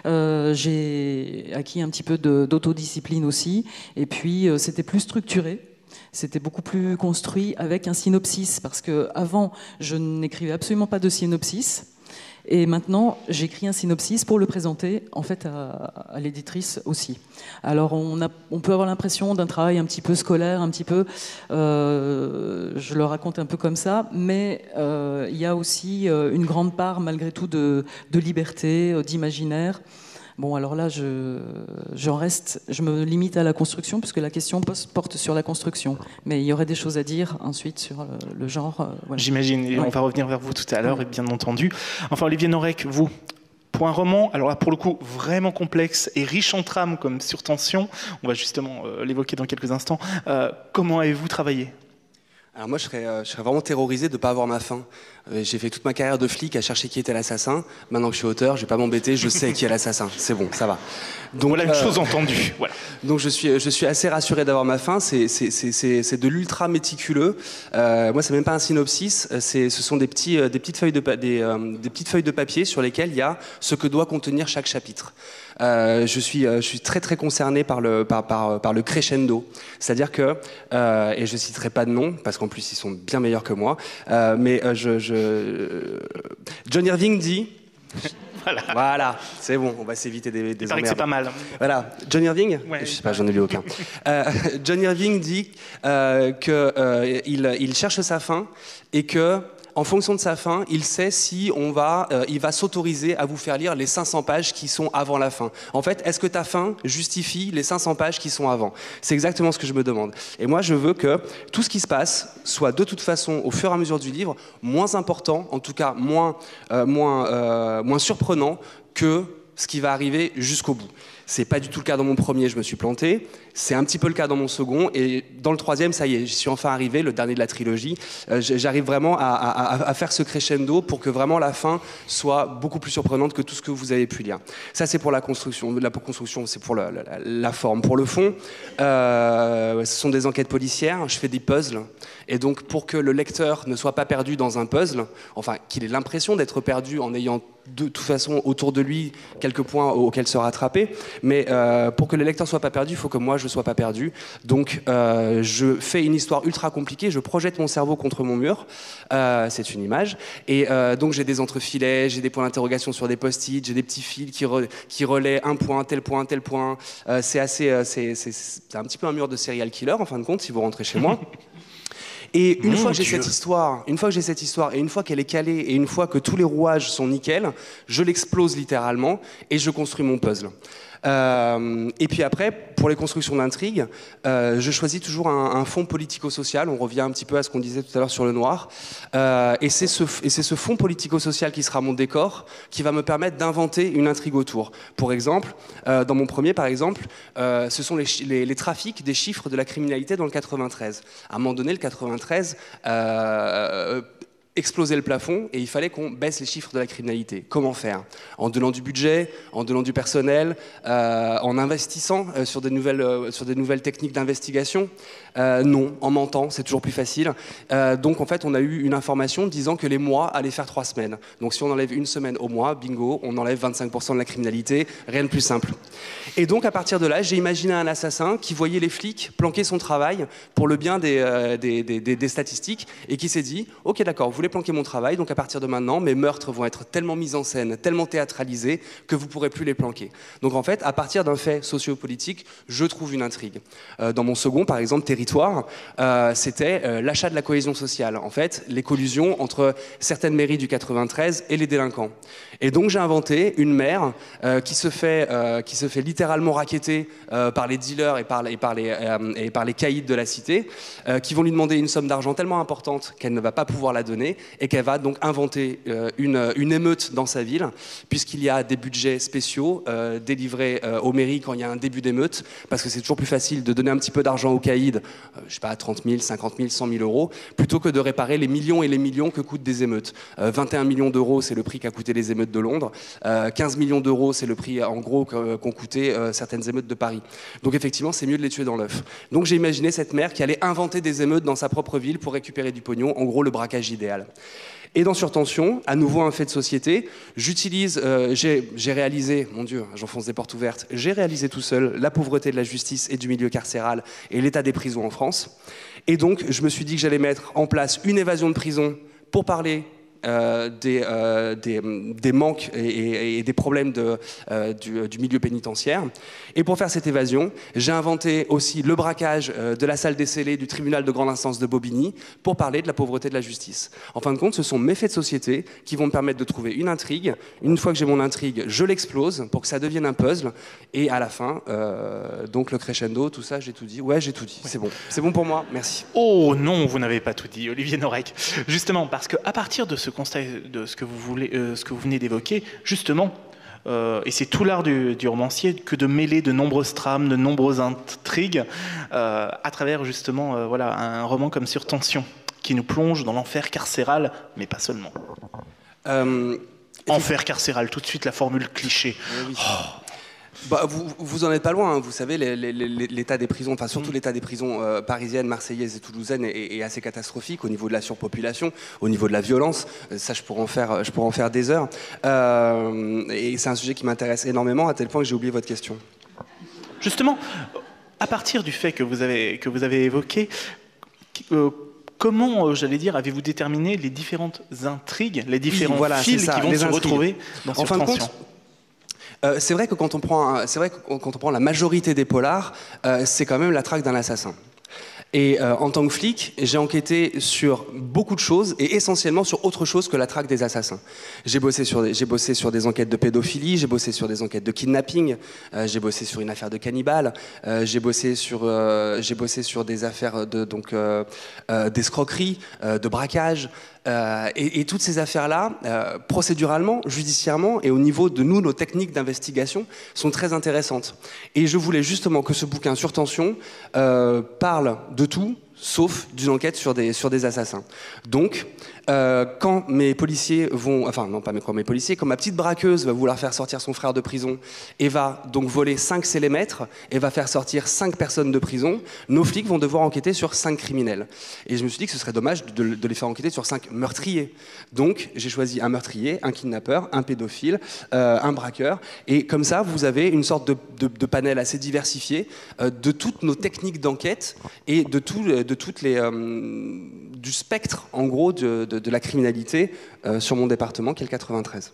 Speaker 3: j'ai acquis un petit peu d'autodiscipline aussi. Et puis, c'était plus structuré. C'était beaucoup plus construit avec un synopsis, parce que avant je n'écrivais absolument pas de synopsis, et maintenant j'écris un synopsis pour le présenter en fait à l'éditrice aussi. Alors on peut avoir l'impression d'un travail un petit peu scolaire, un petit peu, je le raconte un peu comme ça, mais il y a aussi une grande part malgré tout de liberté, d'imaginaire. Bon, alors là, je me limite à la construction, puisque la question porte sur la construction. Mais il y aurait des choses à dire ensuite sur le genre. Voilà.
Speaker 1: J'imagine, et on va revenir vers vous tout à l'heure, et bien entendu. Enfin, Olivier Norek, vous, pour un roman, alors là, pour le coup, vraiment complexe et riche en trames comme sur tension, on va justement l'évoquer dans quelques instants, comment avez-vous travaillé ?
Speaker 2: Alors moi, je serais vraiment terrorisé de ne pas avoir ma fin. J'ai fait toute ma carrière de flic à chercher qui était l'assassin. Maintenant que je suis auteur, je vais pas m'embêter, je sais qui est l'assassin. C'est bon, ça va.
Speaker 1: Donc voilà une chose entendue. Voilà.
Speaker 2: Donc je suis assez rassuré d'avoir ma fin. C'est de l'ultra méticuleux. Moi, c'est même pas un synopsis. Ce sont des petites feuilles de papier sur lesquelles il y a ce que doit contenir chaque chapitre. Je suis très très concerné par le crescendo, c'est-à-dire que et je citerai pas de nom parce qu'en plus ils sont bien meilleurs que moi, mais John Irving dit voilà, c'est bon, on va s'éviter des
Speaker 1: Il paraît que c'est pas mal.
Speaker 2: Voilà, John Irving,
Speaker 1: ouais.
Speaker 2: Je sais pas, j'en ai lu aucun. John Irving dit qu'il cherche sa fin et que en fonction de sa fin, il sait si il va s'autoriser à vous faire lire les 500 pages qui sont avant la fin. En fait, est-ce que ta fin justifie les 500 pages qui sont avant ? C'est exactement ce que je me demande. Et moi, je veux que tout ce qui se passe soit de toute façon, au fur et à mesure du livre, moins important, en tout cas moins surprenant que ce qui va arriver jusqu'au bout. C'est pas du tout le cas dans mon premier, je me suis planté. C'est un petit peu le cas dans mon second. Et dans le troisième, ça y est, j'y suis enfin arrivé, le dernier de la trilogie. J'arrive vraiment à faire ce crescendo pour que vraiment la fin soit beaucoup plus surprenante que tout ce que vous avez pu lire. Ça, c'est pour la construction. La construction, c'est pour la forme. Pour le fond, ce sont des enquêtes policières. Je fais des puzzles. Et donc, pour que le lecteur ne soit pas perdu dans un puzzle, enfin, qu'il ait l'impression d'être perdu en ayant de toute façon autour de lui quelques points auxquels se rattraper, mais pour que le lecteur soit pas perdu, il faut que moi je sois pas perdu. Donc je fais une histoire ultra compliquée, je projette mon cerveau contre mon mur, c'est une image, et donc j'ai des entrefilets, j'ai des points d'interrogation sur des post-it, j'ai des petits fils qui relaient un point, tel point, tel point. C'est un petit peu un mur de serial killer en fin de compte si vous rentrez chez moi. Et une fois que j'ai cette histoire, et une fois qu'elle est calée, et une fois que tous les rouages sont nickel, je l'explose littéralement et je construis mon puzzle. Et puis après, pour les constructions d'intrigues, je choisis toujours un fond politico-social. On revient un petit peu à ce qu'on disait tout à l'heure sur le noir. Et c'est ce fond politico-social qui sera mon décor, qui va me permettre d'inventer une intrigue autour. Pour exemple, dans mon premier, par exemple, ce sont les trafics des chiffres de la criminalité dans le 93. À un moment donné, le 93... exploser le plafond et il fallait qu'on baisse les chiffres de la criminalité. Comment faire? En donnant du budget, en donnant du personnel, en investissant sur des nouvelles techniques d'investigation. Non, en mentant, c'est toujours plus facile. Donc en fait, on a eu une information disant que les mois allaient faire 3 semaines. Donc si on enlève une semaine au mois, bingo, on enlève 25% de la criminalité. Rien de plus simple. Et donc à partir de là, j'ai imaginé un assassin qui voyait les flics planquer son travail pour le bien des statistiques et qui s'est dit « Ok, d'accord, vous voulez planquer mon travail, donc à partir de maintenant, mes meurtres vont être tellement mis en scène, tellement théâtralisés que vous ne pourrez plus les planquer. » Donc en fait, à partir d'un fait sociopolitique, je trouve une intrigue. Dans mon second, par exemple, Territoire, c'était l'achat de la cohésion sociale. En fait, les collusions entre certaines mairies du 93 et les délinquants. Et donc j'ai inventé une maire qui se fait littéralement racketter par les dealers et par les caïds de la cité, qui vont lui demander une somme d'argent tellement importante qu'elle ne va pas pouvoir la donner et qu'elle va donc inventer une émeute dans sa ville, puisqu'il y a des budgets spéciaux délivrés aux mairies quand il y a un début d'émeute, parce que c'est toujours plus facile de donner un petit peu d'argent aux caïds, je sais pas, 30 000, 50 000, 100 000 euros, plutôt que de réparer les millions et les millions que coûtent des émeutes. 21 millions d'euros, c'est le prix qu'a coûté les émeutes de Londres. 15 millions d'euros, c'est le prix, en gros, qu'ont coûté certaines émeutes de Paris. Donc effectivement, c'est mieux de les tuer dans l'œuf. Donc j'ai imaginé cette maire qui allait inventer des émeutes dans sa propre ville pour récupérer du pognon, en gros le braquage idéal. Et dans Surtension, à nouveau un fait de société, j'ai réalisé, mon Dieu, j'enfonce des portes ouvertes, j'ai réalisé tout seul la pauvreté de la justice et du milieu carcéral et l'état des prisons en France. Et donc, je me suis dit que j'allais mettre en place une évasion de prison pour parler des manques et des problèmes du milieu pénitentiaire. Et pour faire cette évasion, j'ai inventé aussi le braquage de la salle des scellés du tribunal de grande instance de Bobigny pour parler de la pauvreté de la justice. En fin de compte, ce sont mes faits de société qui vont me permettre de trouver une intrigue. Une fois que j'ai mon intrigue, je l'explose pour que ça devienne un puzzle. Et à la fin, donc le crescendo, tout ça, j'ai tout dit. Ouais, j'ai tout dit. C'est bon. C'est bon pour moi. Merci.
Speaker 1: Oh non, vous n'avez pas tout dit, Olivier Norek. Justement, parce qu'à partir de ce constat, de ce que vous venez d'évoquer, justement, et c'est tout l'art du romancier que de mêler de nombreuses trames, de nombreuses intrigues, à travers justement voilà, un roman comme Surtension, qui nous plonge dans l'enfer carcéral, mais pas seulement. Enfer carcéral, tout de suite la formule cliché.
Speaker 2: Oui. Oh. Bah, vous en êtes pas loin, hein. Vous savez, l'état des prisons, enfin surtout l'état des prisons parisiennes, marseillaises et toulousaines est assez catastrophique au niveau de la surpopulation, au niveau de la violence. Ça, je pourrais en faire des heures. Et c'est un sujet qui m'intéresse énormément, à tel point que j'ai oublié votre question.
Speaker 1: Justement, à partir du fait que vous avez évoqué, comment, j'allais dire, avez-vous déterminé les différentes intrigues, les différents fils qui vont se retrouver dans Surtension ? En fin de compte,
Speaker 2: c'est vrai que quand on prend la majorité des polars, c'est quand même la traque d'un assassin. Et en tant que flic, j'ai enquêté sur beaucoup de choses et essentiellement sur autre chose que la traque des assassins. J'ai bossé sur des enquêtes de pédophilie, j'ai bossé sur des enquêtes de kidnapping, j'ai bossé sur une affaire de cannibale, j'ai bossé sur des affaires d'escroquerie, de braquage. Et toutes ces affaires-là, procéduralement, judiciairement et au niveau de nos techniques d'investigation, sont très intéressantes. Et je voulais justement que ce bouquin Surtension parle de tout, sauf d'une enquête sur des assassins. Donc, quand mes policiers vont... Enfin, non, pas quand mes policiers, quand ma petite braqueuse va vouloir faire sortir son frère de prison et va donc voler 5 célémètres et va faire sortir 5 personnes de prison, nos flics vont devoir enquêter sur 5 criminels. Et je me suis dit que ce serait dommage de les faire enquêter sur 5 meurtriers. Donc, j'ai choisi un meurtrier, un kidnappeur, un pédophile, un braqueur. Et comme ça, vous avez une sorte de panel assez diversifié de toutes nos techniques d'enquête et de toutes les... du spectre, en gros, de la criminalité sur mon département, qui est le 93.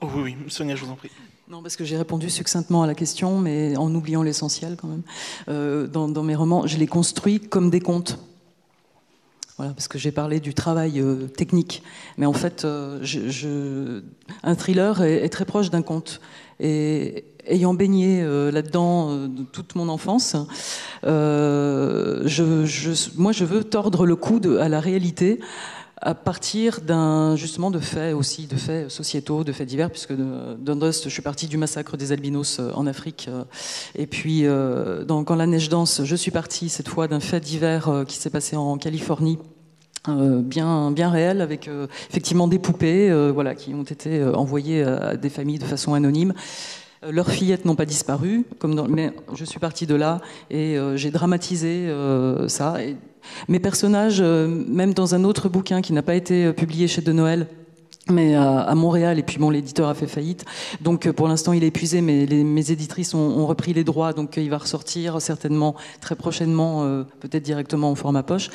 Speaker 1: Oh oui, Sonia, je vous en prie.
Speaker 3: Non, parce que j'ai répondu succinctement à la question, mais en oubliant l'essentiel quand même. Dans mes romans, je les construis comme des contes. Voilà, parce que j'ai parlé du travail technique. Mais en fait, un thriller est très proche d'un conte. Et ayant baigné là-dedans toute mon enfance, moi je veux tordre le cou à la réalité à partir justement de faits sociétaux, de faits divers, puisque dans Dust, je suis partie du massacre des albinos en Afrique, et puis Quand la neige danse, je suis partie cette fois d'un fait divers qui s'est passé en Californie. Bien réel, avec effectivement des poupées qui ont été envoyées à des familles de façon anonyme. Leurs fillettes n'ont pas disparu, mais je suis partie de là et j'ai dramatisé ça. Et mes personnages, même dans un autre bouquin qui n'a pas été publié chez De Noël, mais à Montréal, et puis bon, l'éditeur a fait faillite, donc pour l'instant il est épuisé, mais mes éditrices ont repris les droits, donc il va ressortir certainement très prochainement, peut-être directement en format poche.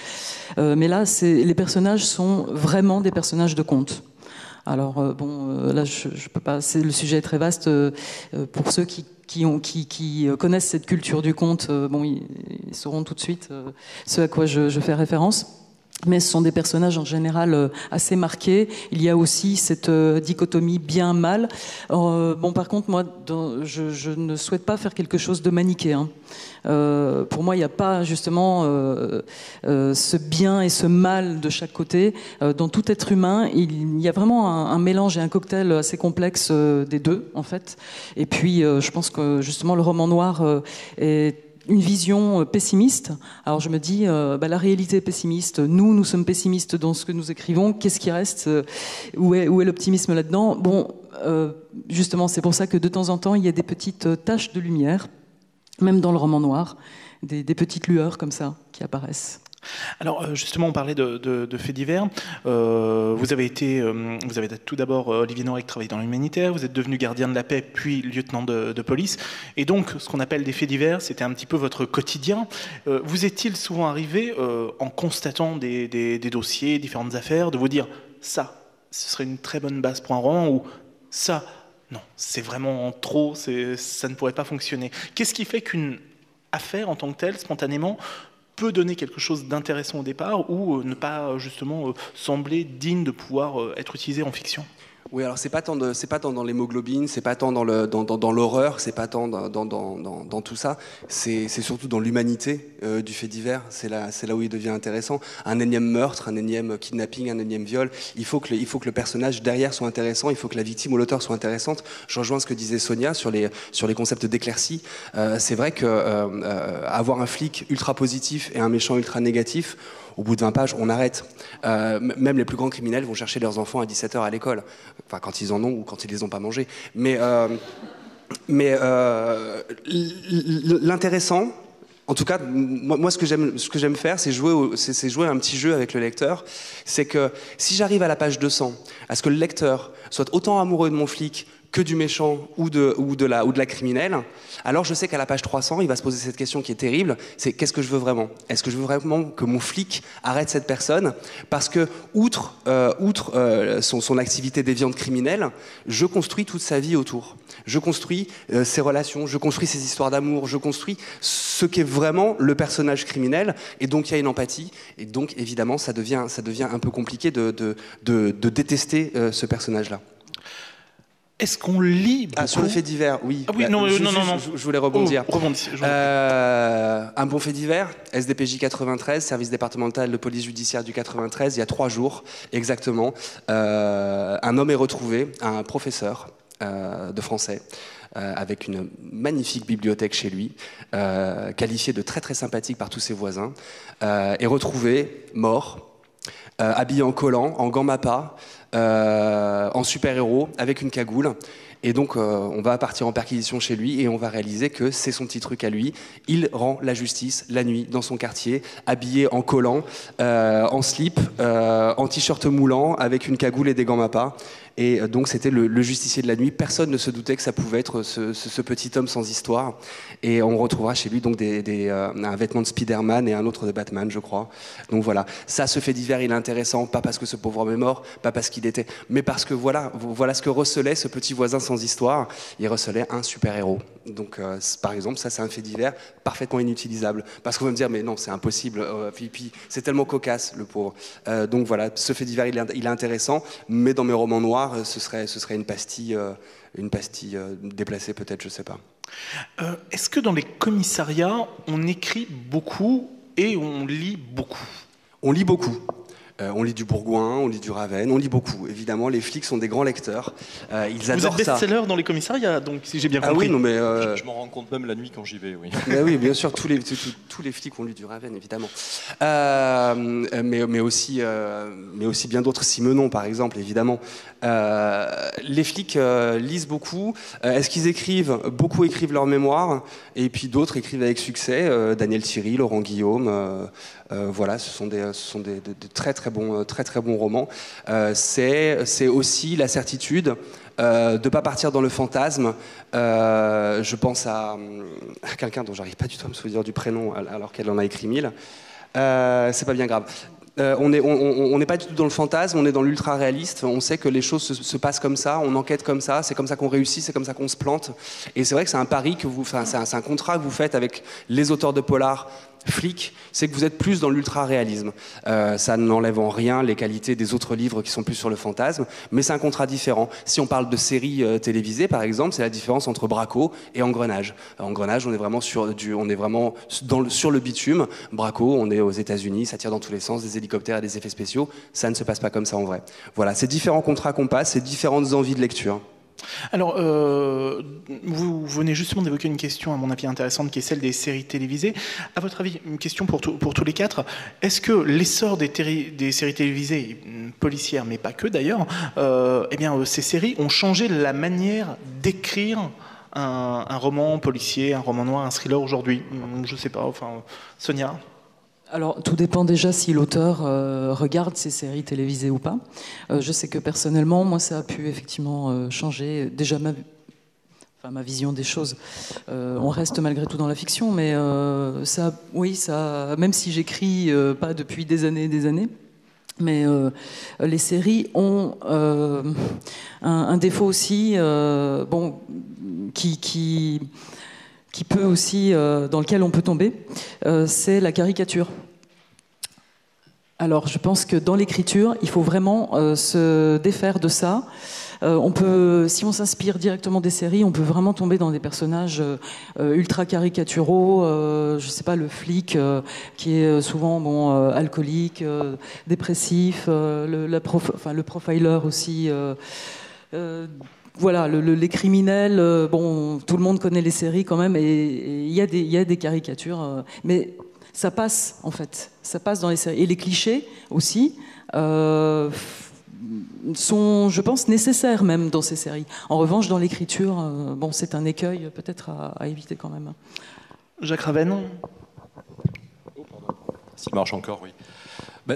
Speaker 3: Mais là, les personnages sont vraiment des personnages de conte. Alors là, je peux pas. Le sujet est très vaste. Pour ceux qui connaissent cette culture du conte, ils sauront tout de suite ce à quoi je fais référence. Mais ce sont des personnages en général assez marqués. Il y a aussi cette dichotomie bien-mal. Par contre, moi, je ne souhaite pas faire quelque chose de manichéen. Pour moi, il n'y a pas justement ce bien et ce mal de chaque côté. Dans tout être humain, il y a vraiment un mélange et un cocktail assez complexe des deux, en fait. Et puis, je pense que justement, le roman noir est une vision pessimiste. Alors je me dis, la réalité est pessimiste. Nous sommes pessimistes dans ce que nous écrivons. Qu'est-ce qui reste ? Où est l'optimisme là-dedans ? Justement, c'est pour ça que de temps en temps, il y a des petites taches de lumière, même dans le roman noir, des petites lueurs comme ça qui apparaissent.
Speaker 1: Alors justement, on parlait de faits divers. Vous avez tout d'abord, Olivier Noirec, travaillé dans l'humanitaire, vous êtes devenu gardien de la paix, puis lieutenant de police. Et donc, ce qu'on appelle des faits divers, c'était un petit peu votre quotidien. Vous est-il souvent arrivé, en constatant des dossiers, différentes affaires, de vous dire « ça, ce serait une très bonne base pour un roman » ou « ça, non, c'est vraiment trop, ça ne pourrait pas fonctionner ». Qu'est-ce qui fait qu'une affaire en tant que telle, spontanément, peut donner quelque chose d'intéressant au départ ou ne pas justement sembler digne de pouvoir être utilisé en fiction ?
Speaker 2: Oui, alors c'est pas tant dans l'hémoglobine, c'est pas tant dans l'horreur, c'est pas tant dans tout ça, c'est surtout dans l'humanité du fait divers. C'est là où il devient intéressant. Un énième meurtre, un énième kidnapping, un énième viol. Il faut que le personnage derrière soit intéressant. Il faut que la victime ou l'auteur soit intéressante. Je rejoins ce que disait Sonia sur les concepts d'éclaircie. C'est vrai que avoir un flic ultra positif et un méchant ultra négatif, au bout de 20 pages, on arrête. Même les plus grands criminels vont chercher leurs enfants à 17h à l'école. Enfin, quand ils en ont ou quand ils les ont pas mangés. Mais l'intéressant, en tout cas, moi ce que j'aime faire, c'est jouer un petit jeu avec le lecteur. C'est que si j'arrive à la page 200, à ce que le lecteur soit autant amoureux de mon flic que du méchant ou de la criminelle, alors je sais qu'à la page 300, il va se poser cette question qui est terrible, c'est qu'est-ce que je veux vraiment ? Est-ce que je veux vraiment que mon flic arrête cette personne ? Parce que, outre son activité déviante criminelle, je construis toute sa vie autour. Je construis ses relations, je construis ses histoires d'amour, je construis ce qu'est vraiment le personnage criminel, et donc il y a une empathie, et donc évidemment ça devient un peu compliqué de détester ce personnage-là.
Speaker 1: Est-ce qu'on lit beaucoup...
Speaker 2: sur le fait divers, oui.
Speaker 1: Ah oui, non.
Speaker 2: Je voulais rebondir.
Speaker 1: Rebondis.
Speaker 2: Un bon fait divers, SDPJ 93, service départemental de police judiciaire du 93, il y a 3 jours exactement. Un homme est retrouvé, un professeur, de français, avec une magnifique bibliothèque chez lui, qualifié de très très sympathique par tous ses voisins, est retrouvé mort, habillé en collant, en gants mappa, en super-héros, avec une cagoule. Et donc, on va partir en perquisition chez lui et on va réaliser que c'est son petit truc à lui. Il rend la justice la nuit dans son quartier, habillé en collant, en slip, en t-shirt moulant, avec une cagoule et des gants mappa. Et donc, c'était le justicier de la nuit. Personne ne se doutait que ça pouvait être ce petit homme sans histoire. Et on retrouvera chez lui donc un vêtement de Spider-Man et un autre de Batman, je crois. Donc voilà, ça, ce fait divers, il est intéressant, pas parce que ce pauvre homme est mort, pas parce qu'il était, mais parce que voilà ce que recelait ce petit voisin sans histoire. Il recelait un super-héros. Donc, par exemple, ça, c'est un fait divers parfaitement inutilisable. Parce qu'on va me dire, mais non, c'est impossible. Puis c'est tellement cocasse, le pauvre. Donc voilà, ce fait divers, il est intéressant, mais dans mes romans noirs, ce serait une pastille déplacée peut-être, je sais pas.
Speaker 1: Est-ce que dans les commissariats, on écrit beaucoup et on lit beaucoup?
Speaker 2: On lit beaucoup. On lit du Bourgoin, on lit du Ravenne, on lit beaucoup. Évidemment, les flics sont des grands lecteurs. Ils adorent ça.
Speaker 1: Vous êtes best-seller dans les commissariats, donc si j'ai bien compris.
Speaker 2: Ah oui, non mais
Speaker 4: je m'en rends compte même la nuit quand j'y vais, oui.
Speaker 2: Mais oui, bien sûr, tous les flics ont lu du Ravenne, évidemment. Mais aussi bien d'autres. Simenon, par exemple, évidemment. Les flics lisent beaucoup. Est-ce qu'ils écrivent? Beaucoup écrivent leurs mémoires, et puis d'autres écrivent avec succès. Daniel Thierry, Laurent Guillaume. Voilà, ce sont des très très bons romans. C'est aussi la certitude de ne pas partir dans le fantasme. Je pense à quelqu'un dont j'arrive pas du tout à me souvenir du prénom alors qu'elle en a écrit 1000. C'est pas bien grave. On n'est pas du tout dans le fantasme, on est dans l'ultra-réaliste. On sait que les choses se passent comme ça, on enquête comme ça, c'est comme ça qu'on réussit, c'est comme ça qu'on se plante. Et c'est vrai que c'est un pari c'est un contrat que vous faites avec les auteurs de polar flics, c'est que vous êtes plus dans l'ultra-réalisme. Ça n'enlève en rien les qualités des autres livres qui sont plus sur le fantasme, mais c'est un contrat différent. Si on parle de séries télévisées, par exemple, c'est la différence entre Braco et Engrenage. Engrenage, on est vraiment sur le bitume. Braco, on est aux États-Unis, ça tire dans tous les sens, des hélicoptères et des effets spéciaux. Ça ne se passe pas comme ça en vrai. Voilà, c'est différents contrats qu'on passe, c'est différentes envies de lecture.
Speaker 1: Alors, vous venez justement d'évoquer une question, à mon avis, intéressante, qui est celle des séries télévisées. À votre avis, une question pour tous les quatre. Est-ce que l'essor des séries télévisées, policières, mais pas que d'ailleurs, ces séries ont changé la manière d'écrire un roman policier, un roman noir, un thriller aujourd'hui? Je ne sais pas, Sonia?
Speaker 3: Alors, tout dépend déjà si l'auteur regarde ces séries télévisées ou pas. Je sais que personnellement, moi, ça a pu effectivement changer déjà ma vision des choses. On reste malgré tout dans la fiction, mais ça, même si j'écris pas depuis des années, mais les séries ont un défaut aussi, qui peut aussi, dans lequel on peut tomber, c'est la caricature. Alors, je pense que dans l'écriture, il faut vraiment se défaire de ça. Si on s'inspire directement des séries, on peut vraiment tomber dans des personnages ultra caricaturaux. Je sais pas, le flic qui est souvent alcoolique, dépressif, le profiler aussi. Voilà, les criminels, tout le monde connaît les séries quand même, et il y a des caricatures, mais ça passe en fait, ça passe dans les séries. Et les clichés aussi sont, je pense, nécessaires même dans ces séries. En revanche, dans l'écriture, c'est un écueil peut-être à éviter quand même.
Speaker 1: Jacques Ravenne.
Speaker 4: S'il marche encore, oui.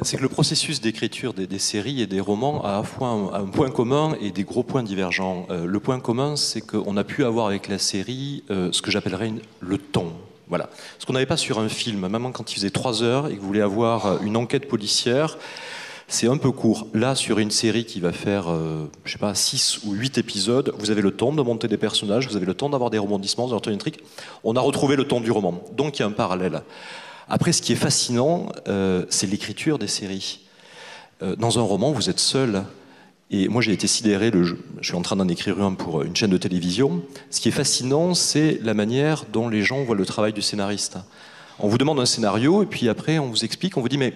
Speaker 4: C'est que le processus d'écriture des séries et des romans a à la fois un point commun et des gros points divergents. Le point commun, c'est qu'on a pu avoir avec la série ce que j'appellerais le ton. Voilà. Ce qu'on n'avait pas sur un film, même quand il faisait 3 heures et que vous voulez avoir une enquête policière, c'est un peu court. Là, sur une série qui va faire, 6 ou 8 épisodes, vous avez le temps de monter des personnages, vous avez le temps d'avoir des rebondissements, de retenir une intrigue. On a retrouvé le ton du roman. Donc, il y a un parallèle. Après, ce qui est fascinant, c'est l'écriture des séries. Dans un roman, vous êtes seul. Et moi, j'ai été sidéré, je suis en train d'en écrire un pour une chaîne de télévision. Ce qui est fascinant, c'est la manière dont les gens voient le travail du scénariste. On vous demande un scénario, et puis après, on vous explique, on vous dit, mais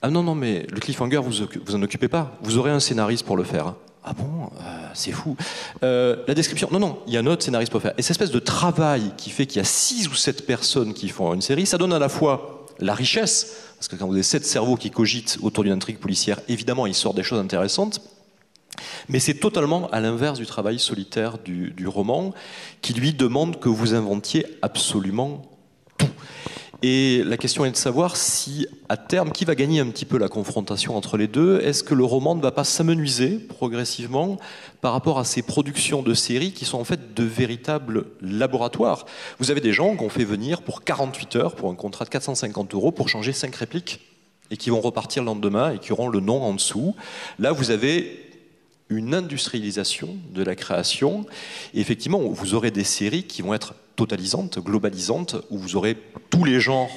Speaker 4: le cliffhanger, vous en occupez pas. Vous aurez un scénariste pour le faire. Ah bon, c'est fou. La description, non, il y a un autre scénariste pour faire. Et cette espèce de travail qui fait qu'il y a 6 ou 7 personnes qui font une série, ça donne à la fois la richesse, parce que quand vous avez 7 cerveaux qui cogitent autour d'une intrigue policière, évidemment, il sort des choses intéressantes, mais c'est totalement à l'inverse du travail solitaire du roman, qui lui demande que vous inventiez absolument tout. Et la question est de savoir si, à terme, qui va gagner un petit peu la confrontation entre les deux? Est-ce que le roman ne va pas s'amenuiser progressivement par rapport à ces productions de séries qui sont en fait de véritables laboratoires? Vous avez des gens qu'on fait venir pour 48 heures, pour un contrat de 450 € pour changer 5 répliques, et qui vont repartir le lendemain et qui auront le nom en dessous. Là, vous avez une industrialisation de la création. Et effectivement, vous aurez des séries qui vont être totalisantes, globalisantes, où vous aurez tous les genres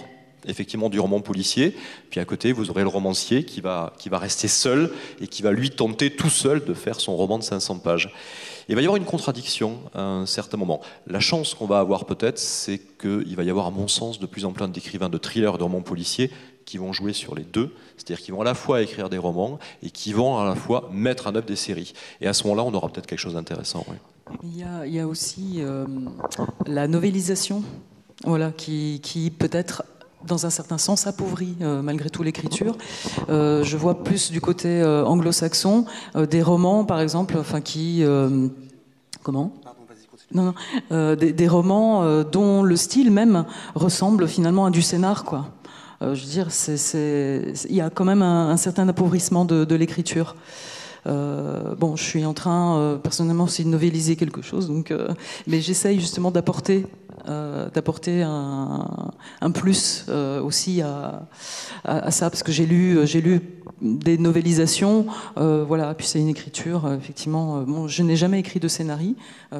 Speaker 4: effectivement du roman policier, puis à côté vous aurez le romancier qui va rester seul et qui va lui tenter tout seul de faire son roman de 500 pages. Il va y avoir une contradiction à un certain moment. La chance qu'on va avoir peut-être, c'est qu'il va y avoir à mon sens de plus en plus d'écrivains de thrillers, de romans policiers qui vont jouer sur les deux, c'est-à-dire qu'ils vont à la fois écrire des romans et qui vont à la fois mettre en œuvre des séries. Et à ce moment-là, on aura peut-être quelque chose d'intéressant. Oui.
Speaker 3: Il y a aussi la novélisation, voilà, qui peut-être dans un certain sens appauvrit malgré tout l'écriture. Je vois plus du côté anglo-saxon des romans, par exemple, enfin qui comment ? Non, des romans dont le style même ressemble finalement à du scénar, quoi. Je veux dire, il y a quand même un certain appauvrissement de l'écriture. Bon, je suis en train, personnellement, aussi de novéliser quelque chose, donc, mais j'essaye justement d'apporter un plus aussi à ça, parce que j'ai lu des novélisations, voilà, puis c'est une écriture, effectivement. Bon, je n'ai jamais écrit de scénario,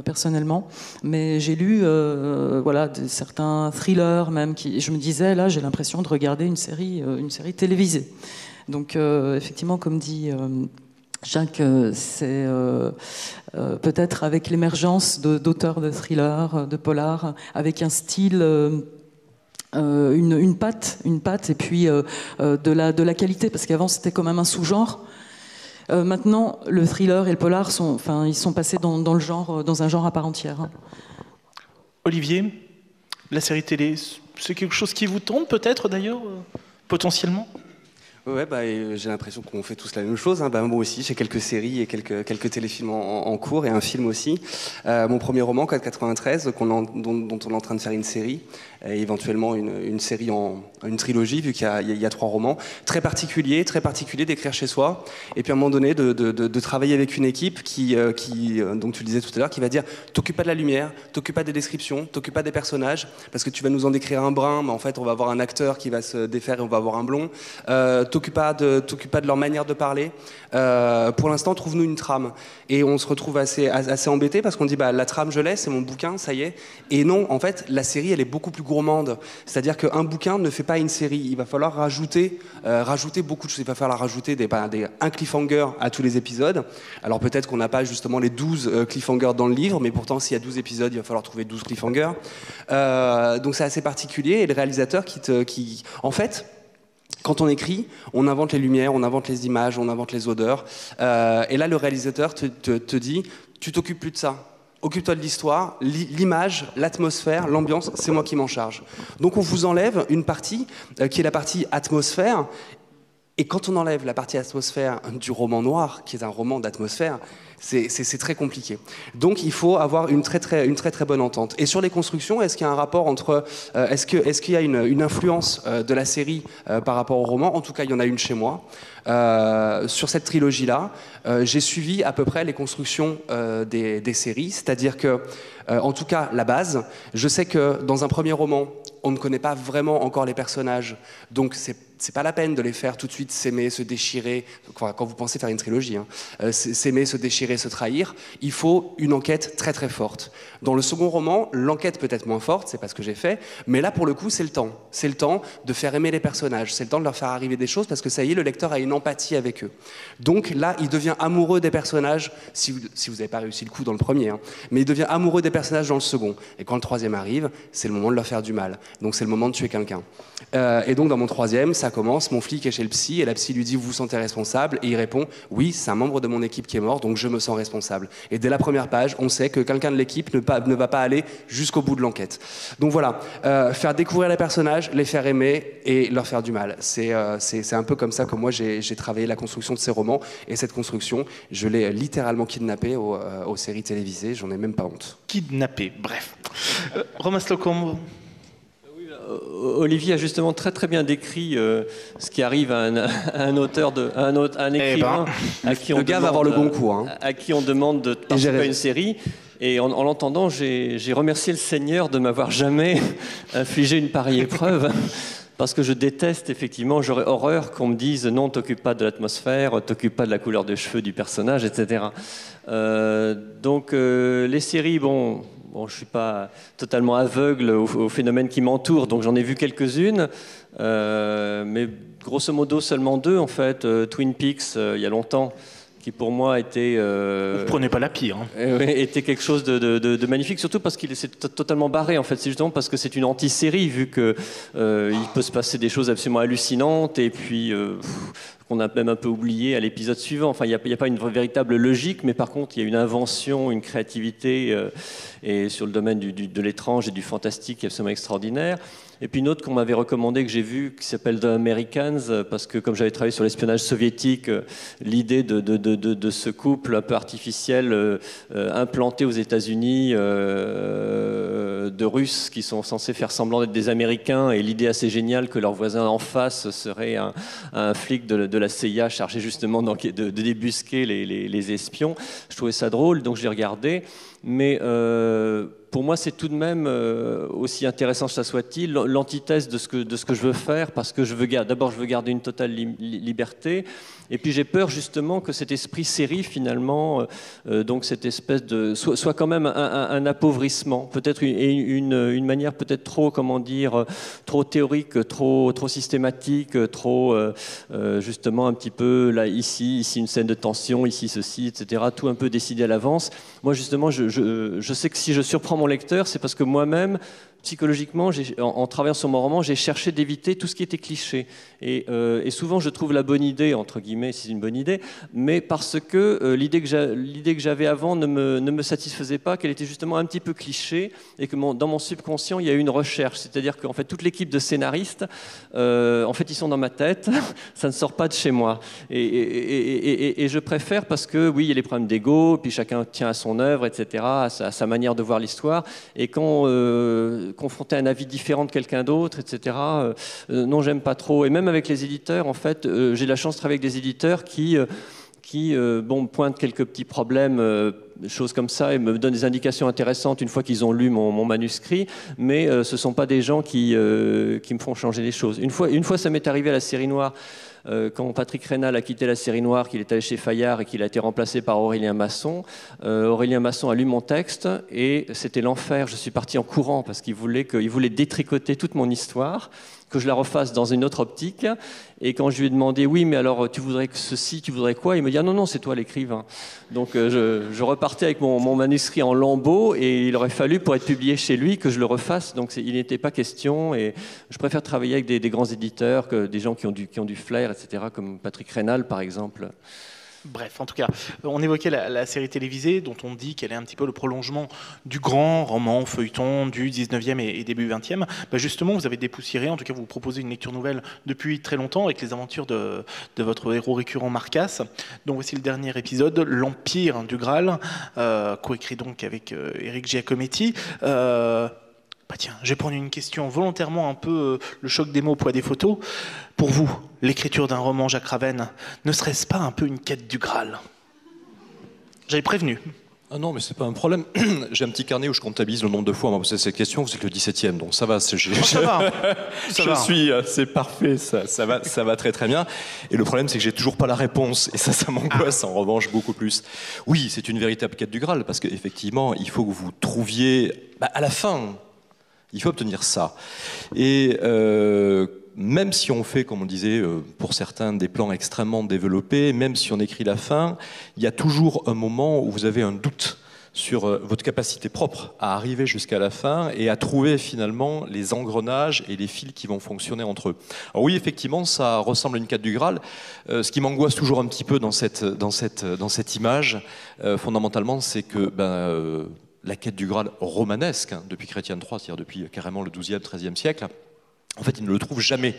Speaker 3: personnellement, mais j'ai lu, voilà, certains thrillers même, je me disais, là, j'ai l'impression de regarder une série télévisée. Donc, effectivement, comme dit Jacques, c'est peut-être avec l'émergence d'auteurs de thrillers, de polars, avec un style, une patte, et puis de la qualité, parce qu'avant c'était quand même un sous-genre. Maintenant, le thriller et le polar ils sont passés dans un genre à part entière.
Speaker 1: Olivier, la série télé, c'est quelque chose qui vous tente peut-être d'ailleurs, potentiellement ?
Speaker 2: Ouais, j'ai l'impression qu'on fait tous la même chose. Hein. Moi aussi, j'ai quelques séries et quelques téléfilms en cours et un film aussi. Mon premier roman, Code 93, dont on est en train de faire une série, et éventuellement une série une trilogie, vu qu'il y a 3 romans. Très particulier d'écrire chez soi. Et puis à un moment donné, de travailler avec une équipe qui donc tu le disais tout à l'heure, qui va dire t'occupes pas de la lumière, t'occupes pas des descriptions, t'occupes pas des personnages, parce que tu vas nous en décrire un brun, mais en fait on va avoir un acteur qui va se défaire et on va avoir un blond. T'occupes pas de leur manière de parler. Pour l'instant, trouve-nous une trame. Et on se retrouve assez embêté parce qu'on dit la trame je l'ai, c'est mon bouquin, ça y est. Et non, en fait, la série elle est beaucoup plus gourmande. C'est-à-dire qu'un bouquin ne fait pas une série. Il va falloir rajouter beaucoup de choses. Il va falloir rajouter un cliffhanger à tous les épisodes. Alors peut-être qu'on n'a pas justement les 12 cliffhangers dans le livre, mais pourtant s'il y a 12 épisodes, il va falloir trouver 12 cliffhangers. Donc c'est assez particulier. Et le réalisateur en fait, quand on écrit, on invente les lumières, on invente les images, on invente les odeurs. Et là, le réalisateur te dit, tu t'occupes plus de ça. Occupe-toi de l'histoire, l'image, l'atmosphère, l'ambiance, c'est moi qui m'en charge. Donc on vous enlève une partie qui est la partie atmosphère. Et quand on enlève la partie atmosphère du roman noir, qui est un roman d'atmosphère, c'est très compliqué. Donc il faut avoir une très très bonne entente. Et sur les constructions, est-ce qu'il y a un rapport entre est-ce qu'il y a une influence de la série par rapport au roman? En tout cas, il y en a une chez moi. Sur cette trilogie-là, j'ai suivi à peu près les constructions des séries, c'est-à-dire que, en tout cas, la base, je sais que dans un premier roman, on ne connaît pas vraiment encore les personnages, donc c'est pas la peine de les faire tout de suite s'aimer, se déchirer, quand vous pensez faire une trilogie, hein, s'aimer, se déchirer, se trahir, il faut une enquête très très forte. Dans le second roman, l'enquête peut être moins forte, c'est pas ce que j'ai fait, mais là pour le coup c'est le temps. C'est le temps de faire aimer les personnages, c'est le temps de leur faire arriver des choses parce que ça y est, le lecteur a une empathie avec eux. Donc là, il devient amoureux des personnages, si vous n'avez pas réussi le coup dans le premier, hein, mais il devient amoureux des personnages dans le second. Et quand le troisième arrive, c'est le moment de leur faire du mal. Donc c'est le moment de tuer quelqu'un. Et donc dans mon troisième, ça commence, mon flic est chez le psy, et la psy lui dit, vous vous sentez responsable? Et il répond, oui, c'est un membre de mon équipe qui est mort, donc je me sens responsable. Et dès la première page, on sait que quelqu'un de l'équipe ne va pas aller jusqu'au bout de l'enquête. Donc voilà, faire découvrir les personnages, les faire aimer et leur faire du mal. C'est un peu comme ça que moi j'ai travaillé la construction de ces romans, et cette construction, je l'ai littéralement kidnappée aux séries télévisées, j'en ai même pas honte.
Speaker 1: Kidnappé, bref. Romain Slocum.
Speaker 5: Olivier a justement très bien décrit ce qui arrive à un auteur, à un écrivain, à qui on
Speaker 2: le gars va avoir le Goncourt, hein.
Speaker 5: À qui on demande de participer à une série. Et en l'entendant, j'ai remercié le Seigneur de m'avoir jamais infligé une pareille épreuve. Parce que je déteste, effectivement, j'aurais horreur qu'on me dise non, t'occupe pas de l'atmosphère, t'occupe pas de la couleur de cheveux du personnage, etc. Donc les séries, bon, je suis pas totalement aveugle aux phénomènes qui m'entourent, donc j'en ai vu quelques-unes, mais grosso modo seulement 2 en fait. Twin Peaks, il y a longtemps, qui pour moi était...
Speaker 1: Vous prenez pas la pire. Hein.
Speaker 5: Était quelque chose de magnifique, surtout parce qu'il s'est totalement barré, en fait. C'est justement parce que c'est une anti-série, vu qu'il peut se passer des choses absolument hallucinantes, et puis qu'on a même un peu oublié à l'épisode suivant. Enfin, il n'y a pas une véritable logique, mais par contre, il y a une invention, une créativité, et sur le domaine de l'étrange et du fantastique qui est absolument extraordinaire. Et puis une autre qu'on m'avait recommandée, que j'ai vue, qui s'appelle The Americans, parce que comme j'avais travaillé sur l'espionnage soviétique, l'idée de ce couple un peu artificiel implanté aux États-Unis, de Russes qui sont censés faire semblant d'être des Américains, et l'idée assez géniale que leur voisin en face serait un flic de la CIA chargé justement de débusquer les espions. Je trouvais ça drôle, donc je l'ai regardé. Mais pour moi, c'est tout de même, aussi intéressant que ça soit-il, l'antithèse de ce que je veux faire, parce que d'abord, je veux garder une totale liberté, et puis j'ai peur justement que cet esprit série, finalement, donc cette espèce de... soit quand même un appauvrissement, peut-être une manière peut-être trop, comment dire, trop théorique, trop systématique, trop, justement, un petit peu, là, ici une scène de tension, ici ceci, etc., tout un peu décidé à l'avance. Moi, justement, je sais que si je surprends mon lecteur, c'est parce que moi-même, psychologiquement, en travaillant sur mon roman, j'ai cherché d'éviter tout ce qui était cliché. Et souvent, je trouve la bonne idée, entre guillemets, si c'est une bonne idée, mais parce que l'idée que j'avais avant ne me satisfaisait pas, qu'elle était justement un petit peu cliché, et que dans mon subconscient, il y a eu une recherche. C'est-à-dire qu'en fait, toute l'équipe de scénaristes, en fait, ils sont dans ma tête, ça ne sort pas de chez moi. Et je préfère parce que, oui, il y a les problèmes d'ego, puis chacun tient à son œuvre, etc., à sa manière de voir l'histoire. Et quand confronté à un avis différent de quelqu'un d'autre, etc., non, j'aime pas trop. Et même avec les éditeurs, en fait, j'ai la chance de travailler avec des éditeurs qui pointent quelques petits problèmes, choses comme ça, et me donnent des indications intéressantes une fois qu'ils ont lu mon manuscrit, mais ce ne sont pas des gens qui me font changer les choses. Une fois, ça m'est arrivé à la série noire, quand Patrick Rénal a quitté la série noire, qu'il est allé chez Fayard et qu'il a été remplacé par Aurélien Masson. Aurélien Masson a lu mon texte et c'était l'enfer. Je suis parti en courant parce qu'il voulait détricoter toute mon histoire, que je la refasse dans une autre optique. Et quand je lui ai demandé, oui, mais alors tu voudrais que ceci, tu voudrais quoi? Il me dit, ah non, c'est toi l'écrivain. Donc je repartais avec mon manuscrit en lambeaux, et il aurait fallu, pour être publié chez lui, que je le refasse. Donc il n'était pas question, et je préfère travailler avec des grands éditeurs, que des gens qui ont du flair, etc., comme Patrick Rénal, par exemple.
Speaker 1: Bref, en tout cas, on évoquait la série télévisée dont on dit qu'elle est un petit peu le prolongement du grand roman feuilleton du 19e et début 20e. Justement, vous avez dépoussiéré, en tout cas vous proposez une lecture nouvelle depuis très longtemps avec les aventures de votre héros récurrent Marcasse. Donc voici le dernier épisode, L'Empire du Graal, coécrit donc avec Éric Giacometti. Tiens, je vais prendre une question volontairement un peu le choc des mots, poids des photos. Pour vous, l'écriture d'un roman, Jacques Ravenne, ne serait-ce pas un peu une quête du Graal? J'avais prévenu.
Speaker 4: Ah non, mais c'est pas un problème. J'ai un petit carnet où je comptabilise le nombre de fois on m'a posé cette question. Vous êtes le 17e, donc ça va. Ça va. C'est parfait. Ça va très très bien. Et le problème, c'est que j'ai toujours pas la réponse. Et ça m'angoisse en revanche beaucoup plus. Oui, c'est une véritable quête du Graal parce qu'effectivement, il faut que vous trouviez à la fin. Il faut obtenir ça. Et même si on fait, comme on disait, pour certains, des plans extrêmement développés, même si on écrit la fin, il y a toujours un moment où vous avez un doute sur votre capacité propre à arriver jusqu'à la fin et à trouver finalement les engrenages et les fils qui vont fonctionner entre eux. Alors oui, effectivement, ça ressemble à une quête du Graal. Ce qui m'angoisse toujours un petit peu dans cette image, fondamentalement, c'est que la quête du Graal romanesque, hein, depuis Chrétien III, c'est-à-dire depuis carrément le XIIe, XIIIe siècle, en fait, il ne le trouve jamais.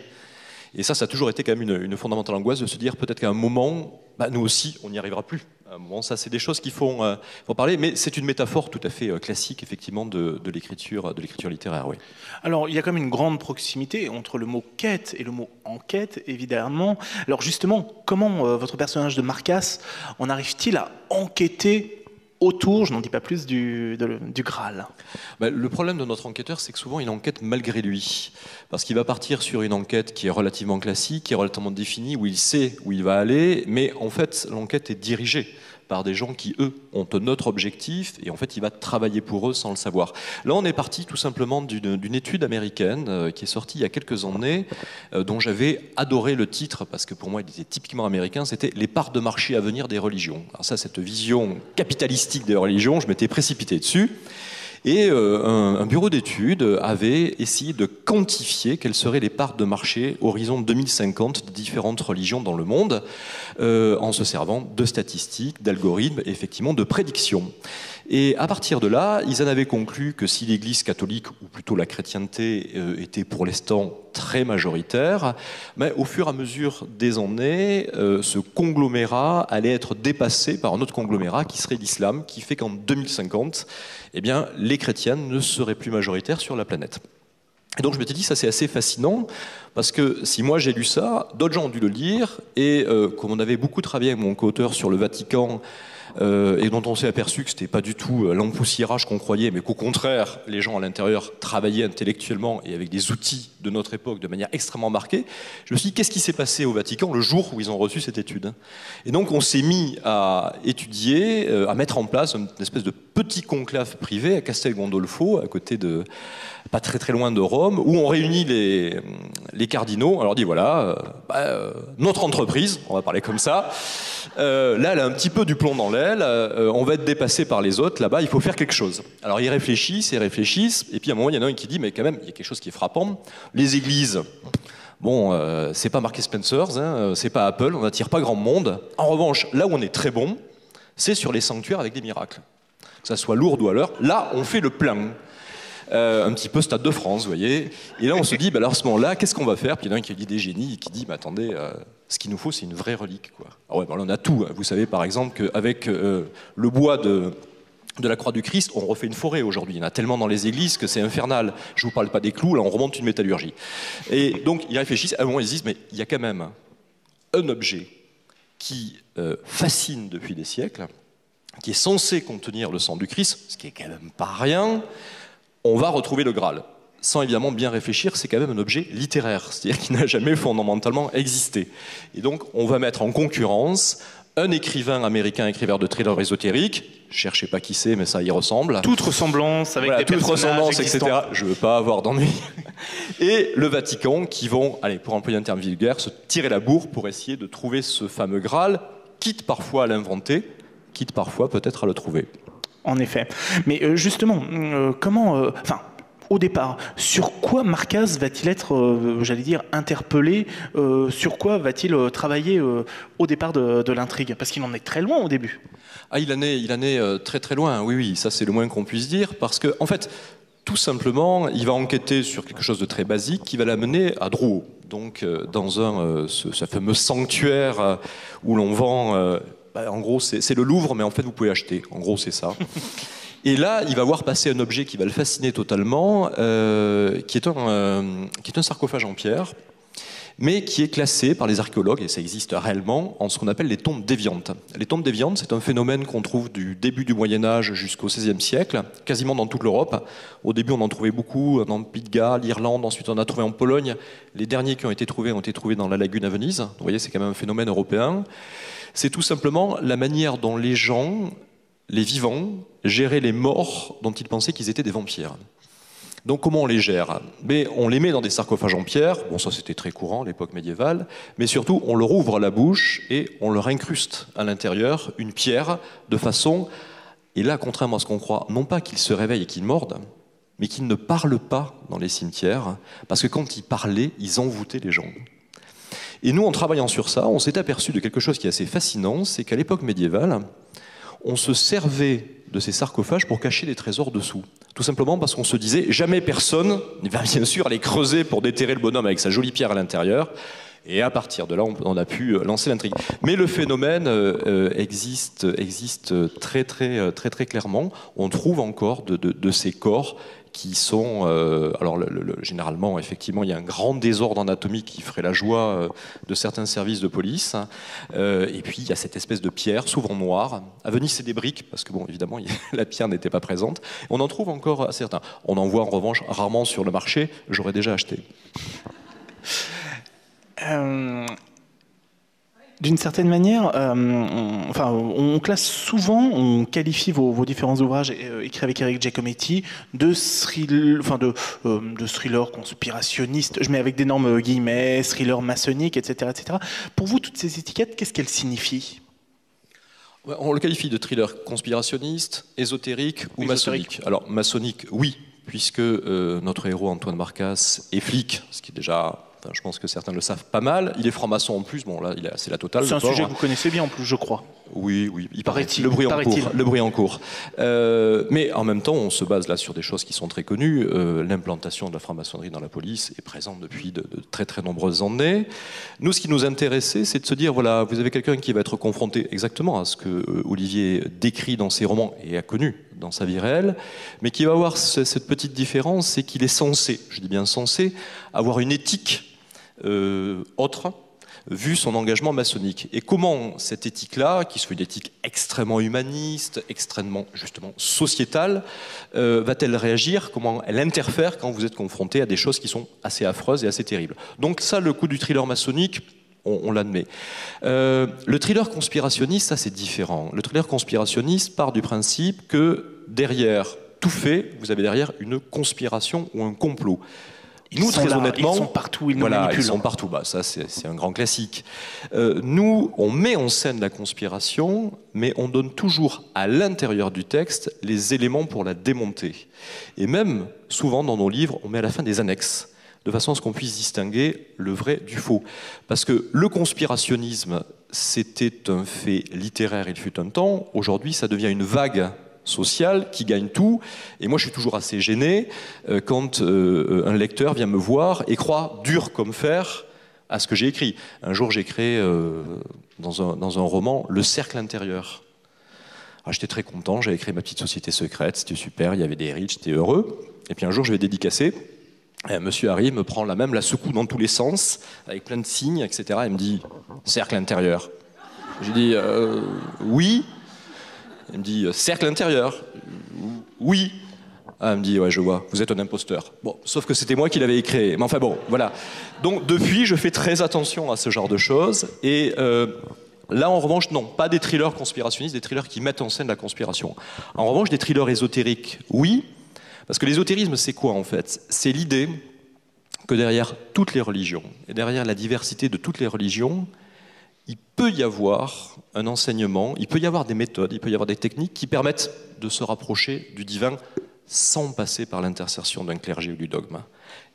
Speaker 4: Et ça a toujours été quand même une fondamentale angoisse de se dire peut-être qu'à un moment, nous aussi, on n'y arrivera plus. À un moment, ça, c'est des choses qu'il faut parler, mais c'est une métaphore tout à fait classique, effectivement, de l'écriture littéraire. Oui.
Speaker 1: Alors, il y a quand même une grande proximité entre le mot quête et le mot enquête, évidemment. Alors, justement, comment votre personnage de Marcasse en arrive-t-il à enquêter autour, je n'en dis pas plus, du Graal?
Speaker 4: Le problème de notre enquêteur, c'est que souvent il enquête malgré lui. Parce qu'il va partir sur une enquête qui est relativement classique, qui est relativement définie, où il sait où il va aller, mais en fait l'enquête est dirigée par des gens qui, eux, ont un autre objectif, et en fait, il va travailler pour eux sans le savoir. Là, on est parti tout simplement d'une étude américaine qui est sortie il y a quelques années, dont j'avais adoré le titre, parce que pour moi, il était typiquement américain, c'était « Les parts de marché à venir des religions ». Alors ça, cette vision capitalistique des religions, je m'étais précipité dessus. Et un bureau d'études avait essayé de quantifier quelles seraient les parts de marché horizon 2050 de différentes religions dans le monde, en se servant de statistiques, d'algorithmes et effectivement de prédictions. Et à partir de là, ils en avaient conclu que si l'Église catholique, ou plutôt la chrétienté, était pour l'instant très majoritaire, mais au fur et à mesure des années, ce conglomérat allait être dépassé par un autre conglomérat qui serait l'islam, qui fait qu'en 2050, eh bien, les chrétiens ne seraient plus majoritaires sur la planète. Et donc je m'étais dit, ça c'est assez fascinant, parce que si moi j'ai lu ça, d'autres gens ont dû le lire, et comme on avait beaucoup travaillé avec mon co-auteur sur le Vatican, et dont on s'est aperçu que c'était pas du tout l'empoussiérage qu'on croyait, mais qu'au contraire, les gens à l'intérieur travaillaient intellectuellement et avec des outils de notre époque de manière extrêmement marquée, je me suis dit, qu'est-ce qui s'est passé au Vatican le jour où ils ont reçu cette étude? Et donc on s'est mis à étudier, à mettre en place une espèce de petit conclave privé à Castel Gandolfo, à côté de, pas très très loin de Rome, où on réunit les cardinaux. Alors on dit voilà, notre entreprise, on va parler comme ça, là elle a un petit peu du plomb dans l'aile, on va être dépassé par les autres, là-bas il faut faire quelque chose. Alors ils réfléchissent, et puis à un moment il y en a un qui dit mais quand même il y a quelque chose qui est frappant, les églises, bon c'est pas Marks & Spencer, hein, c'est pas Apple, on n'attire pas grand monde. En revanche, là où on est très bon, c'est sur les sanctuaires avec des miracles. Que ça soit Lourdes ou à l'heure, là on fait le plein. Un petit peu Stade de France, vous voyez. Et là, on se dit, alors à ce moment-là, qu'est-ce qu'on va faire? Puis il y en a un qui a l'idée génie et qui dit, mais attendez, ce qu'il nous faut, c'est une vraie relique, quoi. Alors ouais, là, on a tout. Vous savez, par exemple, qu'avec le bois de la croix du Christ, on refait une forêt aujourd'hui. Il y en a tellement dans les églises que c'est infernal. Je ne vous parle pas des clous, là, on remonte une métallurgie. Et donc, ils réfléchissent. À un moment, ils se disent, mais il y a quand même un objet qui fascine depuis des siècles, qui est censé contenir le sang du Christ, ce qui est quand même pas rien. On va retrouver le Graal. Sans évidemment bien réfléchir, c'est quand même un objet littéraire, c'est-à-dire qui n'a jamais fondamentalement existé. Et donc, on va mettre en concurrence un écrivain américain, écrivain de thrillers ésotériques, cherchez pas qui c'est, mais ça y ressemble.
Speaker 1: Toute ressemblance avec des
Speaker 4: toute
Speaker 1: personnages
Speaker 4: ressemblance,
Speaker 1: existants.
Speaker 4: etc. Je veux pas avoir d'ennui. Et le Vatican, qui vont, allez, pour employer un terme vulgaire, se tirer la bourre pour essayer de trouver ce fameux Graal, quitte parfois à l'inventer, quitte parfois peut-être à le trouver.
Speaker 1: En effet. Mais justement, comment... au départ, sur quoi Marcasse va-t-il être, j'allais dire, interpellé? Sur quoi va-t-il travailler au départ de l'intrigue? Parce qu'il en est très loin au début.
Speaker 4: Ah, il en est très très loin, oui, ça c'est le moins qu'on puisse dire, parce que, en fait, tout simplement, il va enquêter sur quelque chose de très basique qui va l'amener à Drouot. Donc, dans ce fameux sanctuaire où l'on vend... en gros, c'est le Louvre, mais en fait, vous pouvez acheter. En gros, c'est ça. Et là, il va voir passer un objet qui va le fasciner totalement, qui est un sarcophage en pierre, mais qui est classé par les archéologues, et ça existe réellement, en ce qu'on appelle les tombes déviantes. Les tombes déviantes, c'est un phénomène qu'on trouve du début du Moyen-Âge jusqu'au XVIe siècle, quasiment dans toute l'Europe. Au début, on en trouvait beaucoup dans le Pays de Galles, l'Irlande, ensuite on en a trouvé en Pologne. Les derniers qui ont été trouvés dans la lagune à Venise. Vous voyez, c'est quand même un phénomène européen. C'est tout simplement la manière dont les gens, les vivants, géraient les morts dont ils pensaient qu'ils étaient des vampires. Donc comment on les gère? Mais on les met dans des sarcophages en pierre, bon ça c'était très courant à l'époque médiévale, mais surtout on leur ouvre la bouche et on leur incruste à l'intérieur une pierre de façon Et là, contrairement à ce qu'on croit, non pas qu'ils se réveillent et qu'ils mordent, mais qu'ils ne parlent pas dans les cimetières, parce que quand ils parlaient, ils envoûtaient les gens. Et nous, en travaillant sur ça, on s'est aperçu de quelque chose qui est assez fascinant, c'est qu'à l'époque médiévale, on se servait de ces sarcophages pour cacher des trésors dessous. Tout simplement parce qu'on se disait, jamais personne ne va bien sûr aller creuser pour déterrer le bonhomme avec sa jolie pierre à l'intérieur. Et à partir de là, on a pu lancer l'intrigue. Mais le phénomène existe très clairement. On trouve encore de ces corps qui sont... alors, généralement, effectivement, il y a un grand désordre anatomique qui ferait la joie de certains services de police. Et puis, il y a cette espèce de pierre, souvent noire. À Venise, c'est des briques, parce que, bon, évidemment, la pierre n'était pas présente. On en trouve encore certains. On en voit, en revanche, rarement sur le marché. J'aurais déjà acheté.
Speaker 1: D'une certaine manière, on classe souvent, on qualifie vos différents ouvrages écrits avec Eric Giacometti de thriller conspirationniste. Je mets avec d'énormes guillemets, thriller maçonnique, etc., etc. Pour vous, toutes ces étiquettes, qu'est-ce qu'elles signifient ?
Speaker 4: On le qualifie de thriller conspirationniste, ésotérique ou maçonnique. Alors, maçonnique, oui, puisque notre héros Antoine Marcas est flic, ce qui est déjà... Je pense que certains le savent pas mal. Il est franc-maçon en plus. Bon, là, c'est la totale.
Speaker 1: C'est un sujet que vous connaissez bien en plus, je crois.
Speaker 4: Oui, il paraît. Le bruit en cours. Mais en même temps, on se base là sur des choses qui sont très connues. L'implantation de la franc-maçonnerie dans la police est présente depuis de très nombreuses années. Nous, ce qui nous intéressait, c'est de se dire, voilà, vous avez quelqu'un qui va être confronté exactement à ce que Olivier décrit dans ses romans et a connu dans sa vie réelle, mais qui va avoir cette petite différence, c'est qu'il est censé, je dis bien censé, avoir une éthique autre, vu son engagement maçonnique. Et comment cette éthique-là, qui soit une éthique extrêmement humaniste, extrêmement justement sociétale, va-t-elle réagir? Comment elle interfère quand vous êtes confronté à des choses qui sont assez affreuses et assez terribles? Donc ça, le coup du thriller maçonnique, on l'admet. Le thriller conspirationniste, ça c'est différent. Le thriller conspirationniste part du principe que derrière tout fait, vous avez derrière une conspiration ou un complot. Nous, très honnêtement,
Speaker 1: ils sont partout, ils nous manipulent.
Speaker 4: Ils sont partout. Ça, c'est un grand classique. Nous, on met en scène la conspiration, mais on donne toujours à l'intérieur du texte les éléments pour la démonter. Et même, souvent, dans nos livres, on met à la fin des annexes, de façon à ce qu'on puisse distinguer le vrai du faux. Parce que le conspirationnisme, c'était un fait littéraire, il fut un temps. Aujourd'hui, ça devient une vague sociale qui gagne tout. Et moi, je suis toujours assez gêné quand un lecteur vient me voir et croit dur comme fer à ce que j'ai écrit. Un jour, j'ai créé dans un roman Le Cercle Intérieur. J'étais très content, j'avais créé ma petite société secrète, c'était super, il y avait des riches, j'étais heureux. Et puis un jour, je vais dédicacer. Un monsieur arrive, me prend la secoue dans tous les sens, avec plein de signes, etc. Il me dit « Cercle Intérieur ». J'ai dit « Oui ». Il me dit « Cercle Intérieur ». « Oui ». Il me dit « Ouais, je vois, vous êtes un imposteur ». Bon, sauf que c'était moi qui l'avais créé. Mais enfin bon, voilà. Donc depuis, je fais très attention à ce genre de choses. Et là, en revanche, non, pas des thrillers conspirationnistes, des thrillers qui mettent en scène la conspiration. En revanche, des thrillers ésotériques, oui. Parce que l'ésotérisme, c'est quoi en fait? C'est l'idée que derrière toutes les religions, et derrière la diversité de toutes les religions, il peut y avoir un enseignement, il peut y avoir des méthodes, il peut y avoir des techniques qui permettent de se rapprocher du divin sans passer par l'intercession d'un clergé ou du dogme.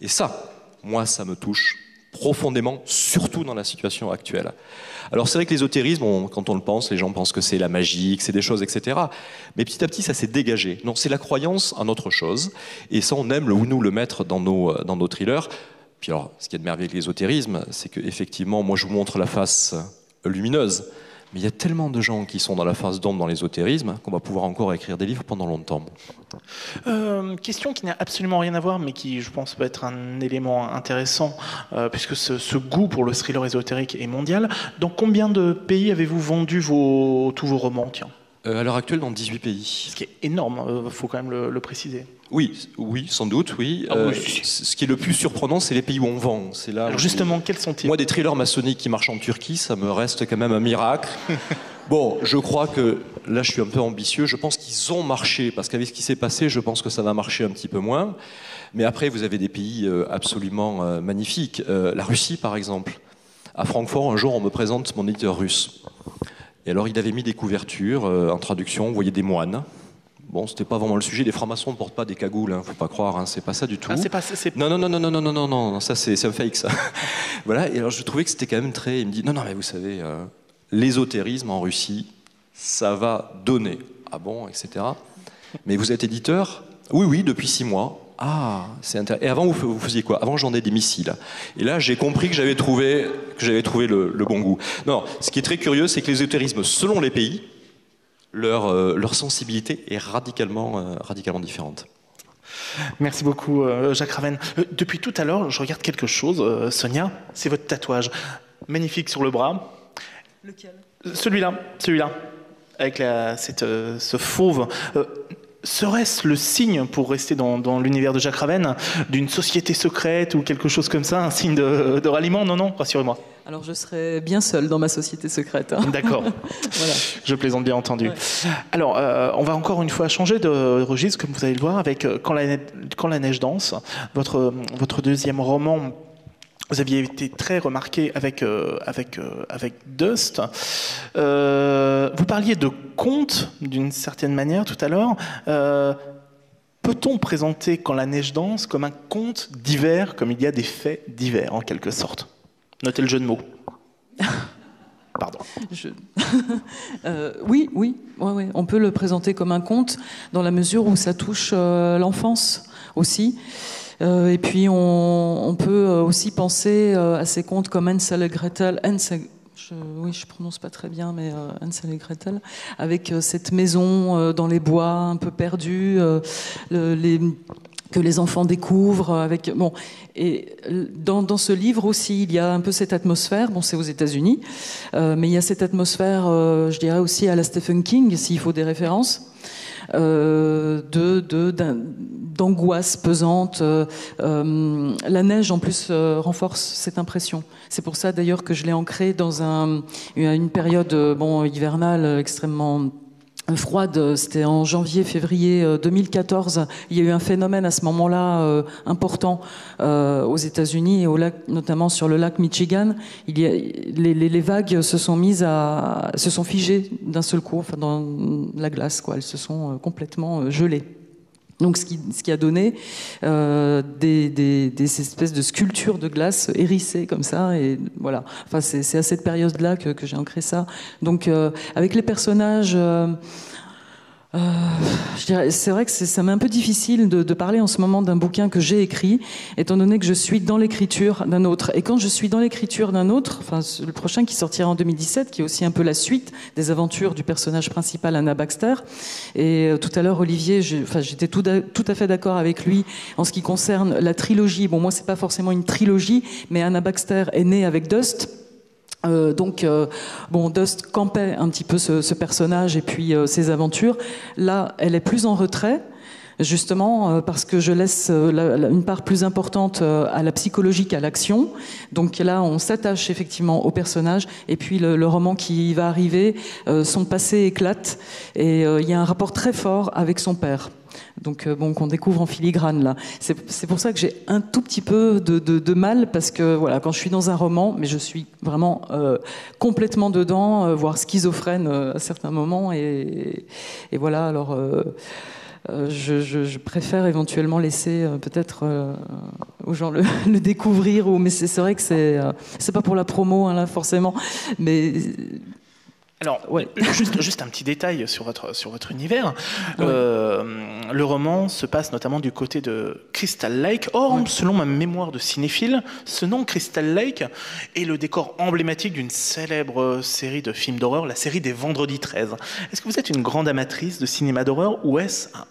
Speaker 4: Et ça, moi, ça me touche profondément, surtout dans la situation actuelle. Alors c'est vrai que l'ésotérisme, quand on le pense, les gens pensent que c'est la magie, que c'est des choses, etc. Mais petit à petit, ça s'est dégagé. Non, c'est la croyance en autre chose. Et ça, on aime nous le mettre dans nos thrillers. Puis alors, ce qui est de merveilleux avec l'ésotérisme, c'est qu'effectivement, moi je vous montre la face lumineuse. Mais il y a tellement de gens qui sont dans la phase d'ombre dans l'ésotérisme qu'on va pouvoir encore écrire des livres pendant longtemps.
Speaker 1: Question qui n'a absolument rien à voir, mais qui, je pense, peut être un élément intéressant, puisque ce goût pour le thriller ésotérique est mondial. Dans combien de pays avez-vous vendu tous vos romans, tiens ?
Speaker 4: À l'heure actuelle, dans 18 pays.
Speaker 1: Ce qui est énorme, il faut quand même le préciser.
Speaker 4: Oui, sans doute, oui. Ce qui est le plus surprenant, c'est les pays où on vend. C'est là.
Speaker 1: Alors justement, quels sont-ils ?
Speaker 4: Moi, des thrillers maçonniques qui marchent en Turquie, ça me reste quand même un miracle. Bon, je crois que, là je suis un peu ambitieux, je pense qu'ils ont marché, parce qu'avec ce qui s'est passé, je pense que ça va marcher un petit peu moins. Mais après, vous avez des pays absolument magnifiques. La Russie, par exemple. À Francfort, un jour, on me présente mon éditeur russe. Et alors, il avait mis des couvertures, en traduction, vous voyez des moines, Bon, c'était pas vraiment le sujet. Les francs-maçons ne portent pas des cagoules, hein, faut pas croire, hein, c'est pas ça du tout.
Speaker 1: Ah,
Speaker 4: Non, ça c'est un fake, ça. Voilà, et alors je trouvais que c'était quand même très... Il me dit, non, mais vous savez, l'ésotérisme en Russie, ça va donner. Ah bon, etc. Mais vous êtes éditeur? Oui, depuis 6 mois. Ah, c'est intéressant. Et avant, vous faisiez quoi? Avant, j'en ai des missiles. Et là, j'ai compris que j'avais trouvé le bon goût. Non, ce qui est très curieux, c'est que l'ésotérisme, selon les pays, leur sensibilité est radicalement différente.
Speaker 1: Merci beaucoup, Jacques Ravenne. Depuis tout à l'heure, je regarde quelque chose, Sonia. C'est votre tatouage. Magnifique sur le bras.
Speaker 3: Lequel?
Speaker 1: Celui-là. Avec ce fauve. Serait-ce le signe, pour rester dans l'univers de Jacques Ravenne, d'une société secrète ou quelque chose comme ça, un signe de ralliement? Non, rassurez-moi.
Speaker 3: Alors je serais bien seule dans ma société secrète. Hein.
Speaker 1: D'accord. Voilà. Je plaisante bien entendu. Ouais. Alors, on va encore une fois changer de registre, comme vous allez le voir, avec Quand la neige danse, votre deuxième roman. Vous aviez été très remarqué avec Dust. Vous parliez de conte, d'une certaine manière, tout à l'heure. Peut-on présenter Quand la neige danse comme un conte d'hiver, comme il y a des faits d'hiver, en quelque sorte? Notez le jeu de mots. Pardon.
Speaker 3: Oui, on peut le présenter comme un conte, dans la mesure où ça touche l'enfance aussi. Et puis on peut aussi penser à ces contes comme Hansel et Gretel. Je prononce pas très bien, mais Hansel et Gretel, avec cette maison dans les bois un peu perdue, que les enfants découvrent. Et dans ce livre aussi, il y a un peu cette atmosphère. Bon, c'est aux États-Unis, mais il y a cette atmosphère, je dirais aussi à la Stephen King, s'il faut des références. D'angoisse pesante. La neige, en plus, renforce cette impression. C'est pour ça, d'ailleurs, que je l'ai ancrée dans une période hivernale extrêmement froide. C'était en janvier-février 2014. Il y a eu un phénomène à ce moment-là important aux États-Unis, et notamment sur le lac Michigan. Les vagues se sont figées d'un seul coup, dans la glace, quoi. Elles se sont complètement gelées. Donc, ce qui a donné des espèces de sculptures de glace hérissées comme ça, et voilà. Enfin, c'est à cette période-là que j'ai ancré ça. Donc, avec les personnages. Je dirais, c'est vrai que ça m'est un peu difficile de parler en ce moment d'un bouquin que j'ai écrit, étant donné que je suis dans l'écriture d'un autre. Et quand je suis dans l'écriture d'un autre, enfin le prochain qui sortira en 2017, qui est aussi un peu la suite des aventures du personnage principal, Anna Baxter. Et tout à l'heure, Olivier, j'étais tout à fait d'accord avec lui en ce qui concerne la trilogie. Bon, moi, c'est pas forcément une trilogie, mais Anna Baxter est née avec Dust. Dust campait un petit peu ce personnage et puis ses aventures. Là, elle est plus en retrait, justement parce que je laisse une part plus importante à la psychologie qu'à l'action. Donc là, on s'attache effectivement au personnage, et puis le roman qui va arriver, son passé éclate, et il y a un rapport très fort avec son père. Donc qu'on découvre en filigrane là. C'est pour ça que j'ai un tout petit peu de mal, parce que voilà, quand je suis dans un roman, mais je suis vraiment complètement dedans, voire schizophrène à certains moments, et voilà. Alors je préfère éventuellement laisser peut-être aux gens le découvrir, mais c'est vrai que c'est pas pour la promo là forcément, mais.
Speaker 1: Alors, ouais. juste un petit détail sur votre univers. Ouais. Le roman se passe notamment du côté de Crystal Lake. Or, ouais. Selon ma mémoire de cinéphile, ce nom Crystal Lake est le décor emblématique d'une célèbre série de films d'horreur, la série des Vendredis 13. Est-ce que vous êtes une grande amatrice de cinéma d'horreur, ou est-ce un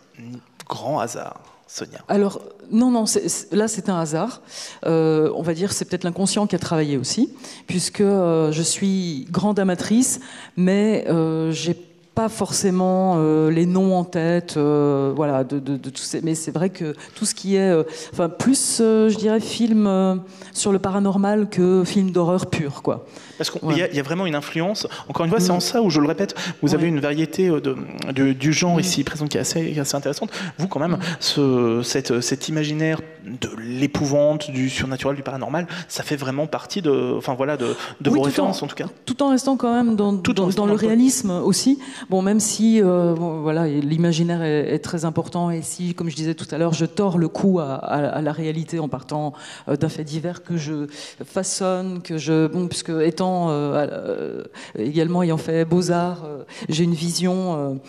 Speaker 1: grand hasard, Sonia?
Speaker 3: Alors, non, là c'est un hasard. On va dire c'est peut-être l'inconscient qui a travaillé aussi, puisque je suis grande amatrice, mais j'ai pas forcément les noms en tête, voilà, de tous ces. Mais c'est vrai que tout ce qui est, plus, je dirais, film sur le paranormal que film d'horreur pur, quoi.
Speaker 1: Parce qu'il y a vraiment une influence. Encore une fois, c'est en ça où, je le répète, vous avez une variété du genre ici présente qui est assez intéressante. Vous, quand même, cet imaginaire de l'épouvante, du surnaturel, du paranormal, ça fait vraiment partie de vos références, en tout cas.
Speaker 3: Tout en restant quand même dans le réalisme aussi. Bon, même si voilà, l'imaginaire est très important, et si, comme je disais tout à l'heure, je tords le cou à la réalité en partant d'un fait divers que je façonne, puisque étant également ayant fait Beaux-Arts, j'ai une vision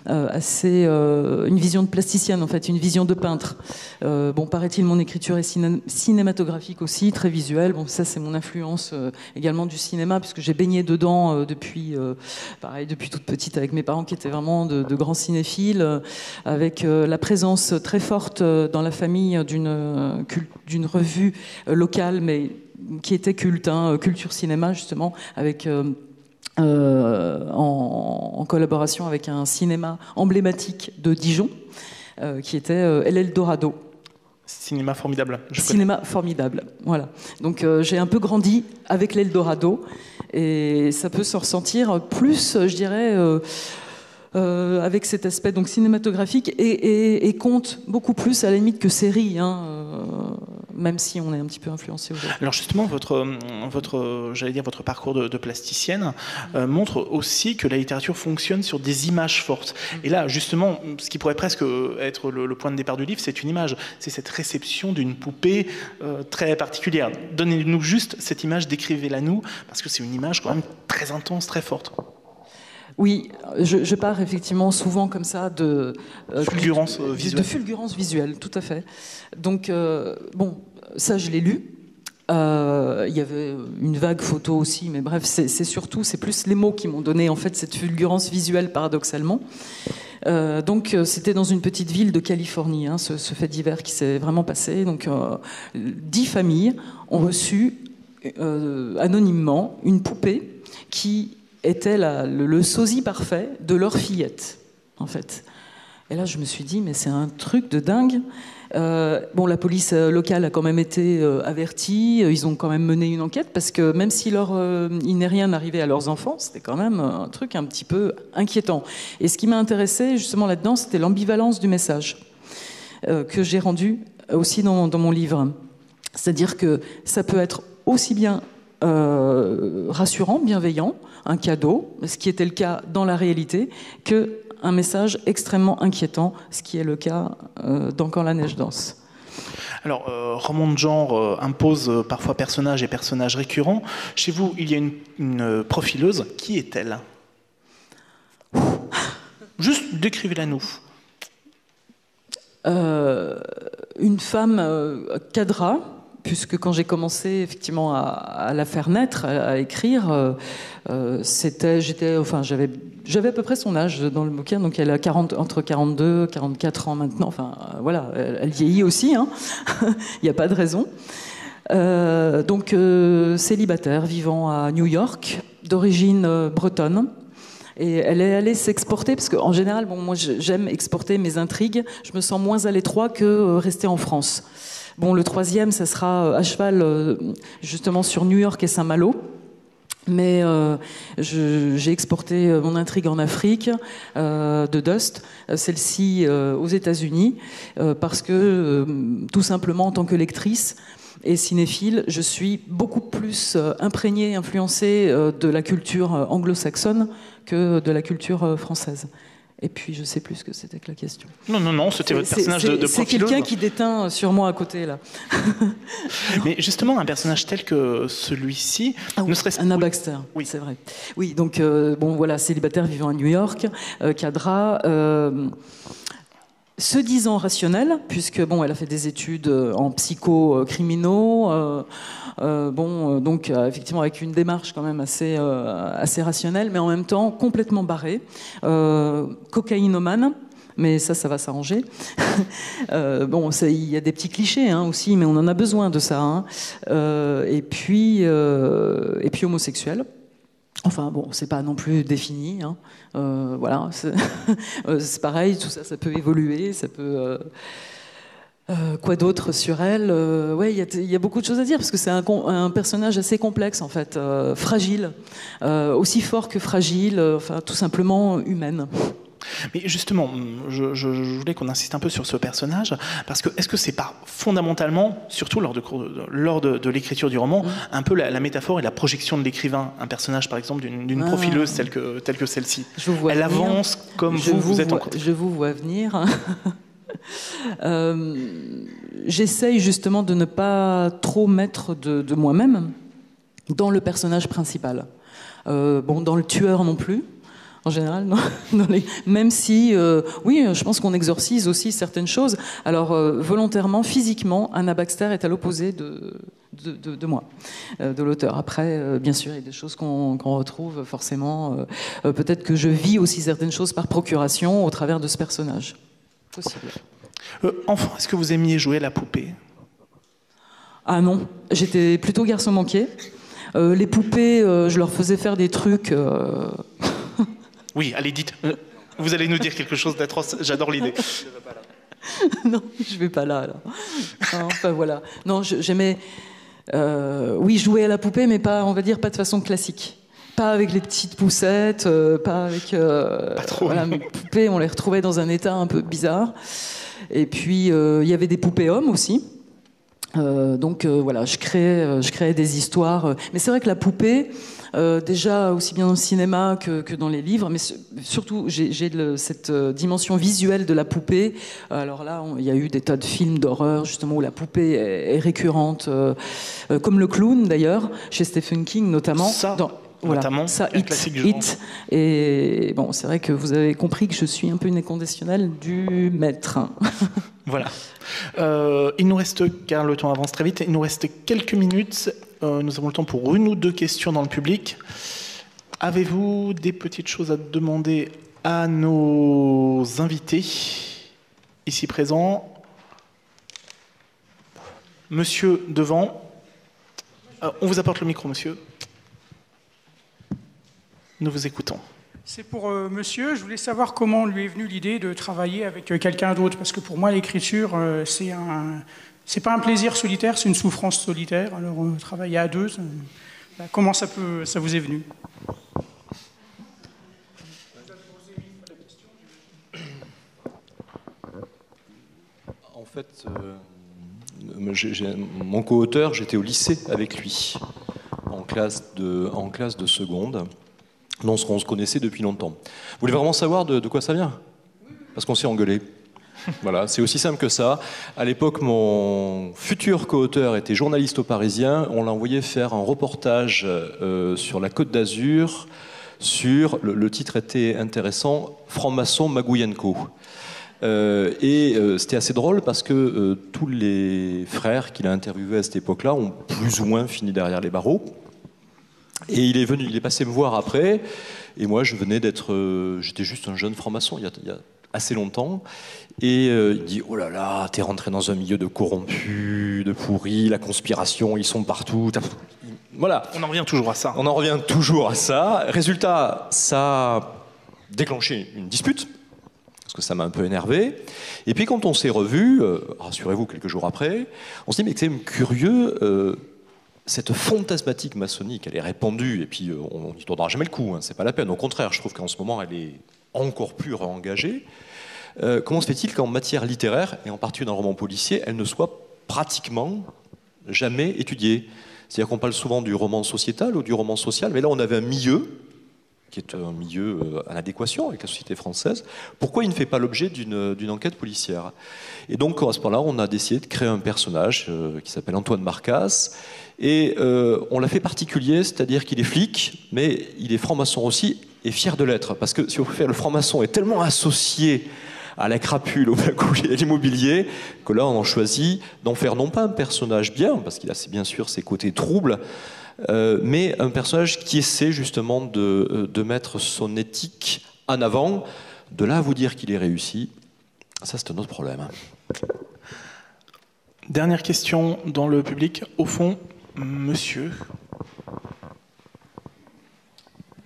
Speaker 3: une vision de plasticienne, en fait, une vision de peintre. Bon, paraît-il, mon écriture est cinématographique aussi, très visuelle. Bon, ça, c'est mon influence également du cinéma, puisque j'ai baigné dedans depuis toute petite, avec mes parents qui étaient vraiment de grands cinéphiles, avec la présence très forte dans la famille d'une revue locale, mais qui était culte, Culture Cinéma, justement, avec... en collaboration avec un cinéma emblématique de Dijon, qui était El Eldorado.
Speaker 1: Cinéma formidable.
Speaker 3: Cinéma formidable, voilà. Donc j'ai un peu grandi avec l'Eldorado, et ça peut se ressentir plus, je dirais, avec cet aspect donc cinématographique, et compte beaucoup plus à la limite que série, même si on est un petit peu influencé aujourd'hui.
Speaker 1: Alors justement, votre parcours de plasticienne montre aussi que la littérature fonctionne sur des images fortes. Et là, justement, ce qui pourrait presque être le point de départ du livre, c'est une image. C'est cette réception d'une poupée très particulière. Donnez-nous juste cette image, décrivez-la nous, parce que c'est une image quand même très intense, très forte.
Speaker 3: Oui, je pars effectivement souvent comme ça de
Speaker 1: fulgurance visuelle.
Speaker 3: De fulgurance visuelle, tout à fait. Donc, bon, ça je l'ai lu. Il y avait une vague photo aussi, mais bref, c'est plus les mots qui m'ont donné en fait cette fulgurance visuelle, paradoxalement. Donc c'était dans une petite ville de Californie, ce fait divers qui s'est vraiment passé. Donc 10 familles ont reçu anonymement une poupée qui était le sosie parfait de leur fillette, en fait. Et là, je me suis dit, mais c'est un truc de dingue. Bon, la police locale a quand même été avertie, ils ont quand même mené une enquête, parce que même si il n'est rien arrivé à leurs enfants, c'était quand même un truc un petit peu inquiétant. Et ce qui m'a intéressé, justement, là-dedans, c'était l'ambivalence du message, que j'ai rendu aussi dans mon livre. C'est-à-dire que ça peut être aussi bien rassurant, bienveillant, un cadeau, ce qui était le cas dans la réalité, qu'un message extrêmement inquiétant, ce qui est le cas dans Quand la neige danse.
Speaker 1: Alors, roman de genre impose parfois personnages et personnages récurrents. Chez vous, il y a une profileuse. Qui est-elle ? Juste décrivez-la nous.
Speaker 3: Une femme cadra, puisque quand j'ai commencé effectivement à la faire naître, à écrire, j'avais à peu près son âge dans le bouquin, donc elle a entre 42 44 ans maintenant, enfin voilà, elle vieillit aussi, il n'y a pas de raison. Donc célibataire, vivant à New York, d'origine bretonne. Et elle est allée s'exporter, parce qu'en général, bon, moi j'aime exporter mes intrigues, je me sens moins à l'étroit que rester en France. Bon, le troisième, ça sera à cheval justement sur New York et Saint-Malo. Mais j'ai exporté mon intrigue en Afrique, de Dust, celle-ci aux États-Unis, parce que tout simplement en tant que lectrice et cinéphile, je suis beaucoup plus imprégnée, influencée de la culture anglo-saxonne que de la culture française. Et puis, je ne sais plus ce que c'était que la question.
Speaker 1: Non, c'était votre personnage de profileuse.
Speaker 3: C'est quelqu'un qui déteint sur moi à côté, là.
Speaker 1: Mais justement, un personnage tel que celui-ci...
Speaker 3: Anna Baxter, oui, c'est vrai. Oui, donc, bon, voilà, célibataire vivant à New York, cadra... se disant rationnelle, puisque bon, elle a fait des études en psycho-criminaux, donc effectivement avec une démarche quand même assez rationnelle, mais en même temps complètement barrée, cocaïnomane. Mais ça va s'arranger. Bon, il y a des petits clichés aussi, mais on en a besoin de ça. Et puis homosexuel. Enfin bon, c'est pas non plus défini. Voilà, c'est pareil. Tout ça peut évoluer. Ça peut. Quoi d'autre sur elle? Ouais, il y a beaucoup de choses à dire parce que c'est un personnage assez complexe en fait, fragile, aussi fort que fragile. Enfin, tout simplement humaine.
Speaker 1: Mais justement, je voulais qu'on insiste un peu sur ce personnage, parce que est-ce que c'est pas fondamentalement, surtout lors de l'écriture du roman, un peu la métaphore et la projection de l'écrivain, un personnage par exemple d'une profileuse telle que celle-ci. Elle avance comme vous êtes en côté.
Speaker 3: Je vous vois venir. J'essaye justement de ne pas trop mettre de moi-même dans le personnage principal. Dans le tueur non plus. En général, non. Même si, oui, je pense qu'on exorcise aussi certaines choses. Alors, volontairement, physiquement, Anna Baxter est à l'opposé de moi, de l'auteur. Après, bien sûr, il y a des choses qu'on retrouve forcément. Peut-être que je vis aussi certaines choses par procuration au travers de ce personnage. Possible.
Speaker 1: Enfant, est-ce que vous aimiez jouer à la poupée?
Speaker 3: Ah non, j'étais plutôt garçon manqué. Les poupées, je leur faisais faire des trucs...
Speaker 1: Oui, allez, dites. Vous allez nous dire quelque chose d'atroce. J'adore l'idée.
Speaker 3: Non, je vais pas là. Enfin, voilà. Non, j'aimais... oui, jouer à la poupée, mais pas, on va dire, pas de façon classique. Pas avec les petites poussettes, pas avec... pas trop. Voilà, mes poupées, on les retrouvait dans un état un peu bizarre. Et puis, il y avait des poupées hommes aussi. Donc voilà, je créais des histoires. Mais c'est vrai que la poupée, déjà aussi bien dans le cinéma que dans les livres, mais surtout j'ai cette dimension visuelle de la poupée. Alors là, il y a eu des tas de films d'horreur justement où la poupée est récurrente, comme le clown d'ailleurs, chez Stephen King notamment. Voilà,
Speaker 1: notamment,
Speaker 3: ça, It. Et bon, c'est vrai que vous avez compris que je suis un peu une inconditionnelle du maître.
Speaker 1: Voilà. Il nous reste, car le temps avance très vite, il nous reste quelques minutes. Nous avons le temps pour une ou deux questions dans le public. Avez-vous des petites choses à demander à nos invités ici présents? Monsieur devant. On vous apporte le micro, monsieur. Nous vous écoutons.
Speaker 6: C'est pour monsieur. Je voulais savoir comment lui est venue l'idée de travailler avec quelqu'un d'autre. Parce que pour moi, l'écriture, c'est pas un plaisir solitaire, c'est une souffrance solitaire. Alors, travailler à deux, comment ça vous est venu?
Speaker 4: En fait, mon co-auteur, j'étais au lycée avec lui, en classe de seconde. Non, on se connaissait depuis longtemps. Vous voulez vraiment savoir de quoi ça vient? Parce qu'on s'est engueulé. Voilà, c'est aussi simple que ça. À l'époque, mon futur co-auteur était journaliste au Parisien. On l'a envoyé faire un reportage sur la Côte d'Azur. Le titre était intéressant, Franc-maçon Magouyenko. C'était assez drôle parce que tous les frères qu'il a interviewés à cette époque-là ont plus ou moins fini derrière les barreaux. Et il est passé me voir après, et moi j'étais juste un jeune franc-maçon il y a assez longtemps, et il dit « Oh là là, t'es rentré dans un milieu de corrompus, de pourris, la conspiration, ils sont partout. » Voilà.
Speaker 1: On en revient toujours à ça.
Speaker 4: On en revient toujours à ça. Résultat, ça a déclenché une dispute, parce que ça m'a un peu énervé. Et puis quand on s'est revus, rassurez-vous, quelques jours après, on s'est dit « Mais c'est même curieux... cette fantasmatique maçonnique, elle est répandue, et puis on n'y tournera jamais le coup, hein, c'est pas la peine. Au contraire, je trouve qu'en ce moment, elle est encore plus réengagée. Comment se fait-il qu'en matière littéraire, et en particulier dans le roman policier, elle ne soit pratiquement jamais étudiée? C'est-à-dire qu'on parle souvent du roman sociétal ou du roman social, mais là, on avait un milieu, qui est un milieu en adéquation avec la société française. Pourquoi il ne fait pas l'objet d'une enquête policière? Et donc, à ce moment-là, on a décidé de créer un personnage qui s'appelle Antoine Marcasse. Et on l'a fait particulier, c'est-à-dire qu'il est flic, mais il est franc-maçon aussi, et fier de l'être. Parce que, si vous préférez, le franc-maçon est tellement associé à la crapule, au bagouille, à l'immobilier, que là, on en choisit d'en faire non pas un personnage bien, parce qu'il a bien sûr ses côtés troubles, mais un personnage qui essaie justement de mettre son éthique en avant. De là à vous dire qu'il est réussi, ça c'est un autre problème.
Speaker 1: Dernière question dans le public. Au fond, monsieur.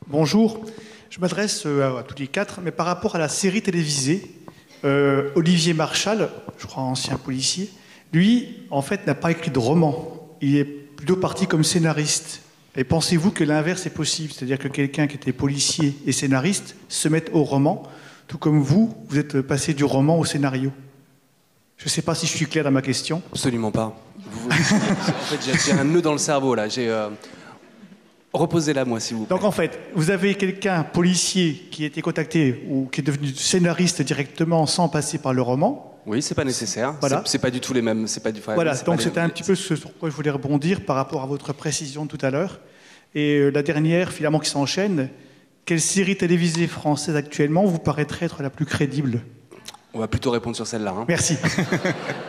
Speaker 7: Bonjour, je m'adresse à tous les quatre, mais par rapport à la série télévisée, Olivier Marchal, je crois ancien policier, lui, en fait, n'a pas écrit de roman. Il est plutôt parti comme scénariste. Et pensez-vous que l'inverse est possible? C'est-à-dire que quelqu'un qui était policier et scénariste se mette au roman, tout comme vous, vous êtes passé du roman au scénario. Je ne sais pas si je suis clair dans ma question.
Speaker 2: Absolument pas. En fait, j'ai un nœud dans le cerveau, là. Reposez-la, moi, s'il vous plaît.
Speaker 7: Donc, en fait, vous avez quelqu'un, policier, qui a été contacté ou qui est devenu scénariste directement sans passer par le roman.
Speaker 2: Oui, c'est pas nécessaire.
Speaker 7: Voilà.
Speaker 2: C'est pas du tout les mêmes.
Speaker 7: Voilà, donc c'était un petit peu ce sur quoi je voulais rebondir par rapport à votre précision de tout à l'heure. Et la dernière, finalement, qui s'enchaîne, quelle série télévisée française actuellement vous paraîtrait être la plus crédible ?
Speaker 2: On va plutôt répondre sur celle-là. Hein.
Speaker 7: Merci.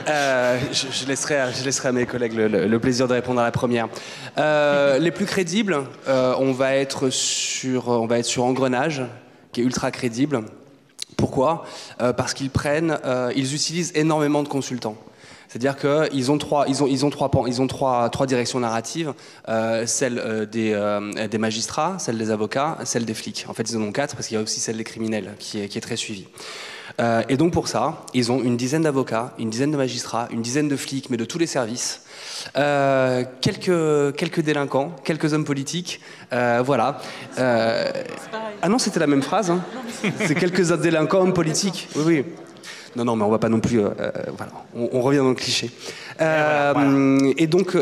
Speaker 2: Je laisserai à mes collègues le plaisir de répondre à la première. Les plus crédibles, on va être sur Engrenage, qui est ultra crédible. Pourquoi ? Parce qu'ils utilisent énormément de consultants. C'est-à-dire qu'ils ont trois directions narratives, celle des magistrats, celle des avocats, celle des flics. En fait, ils en ont 4 parce qu'il y a aussi celle des criminels qui est très suivie. Et donc pour ça, ils ont une dizaine d'avocats, une dizaine de magistrats, une dizaine de flics, mais de tous les services, quelques délinquants, quelques hommes politiques, voilà. Ah non, c'était la même phrase. Hein. C'est quelques délinquants, hommes politiques. Oui, oui. Non, mais on va pas non plus. Voilà, on revient dans le cliché. Et donc,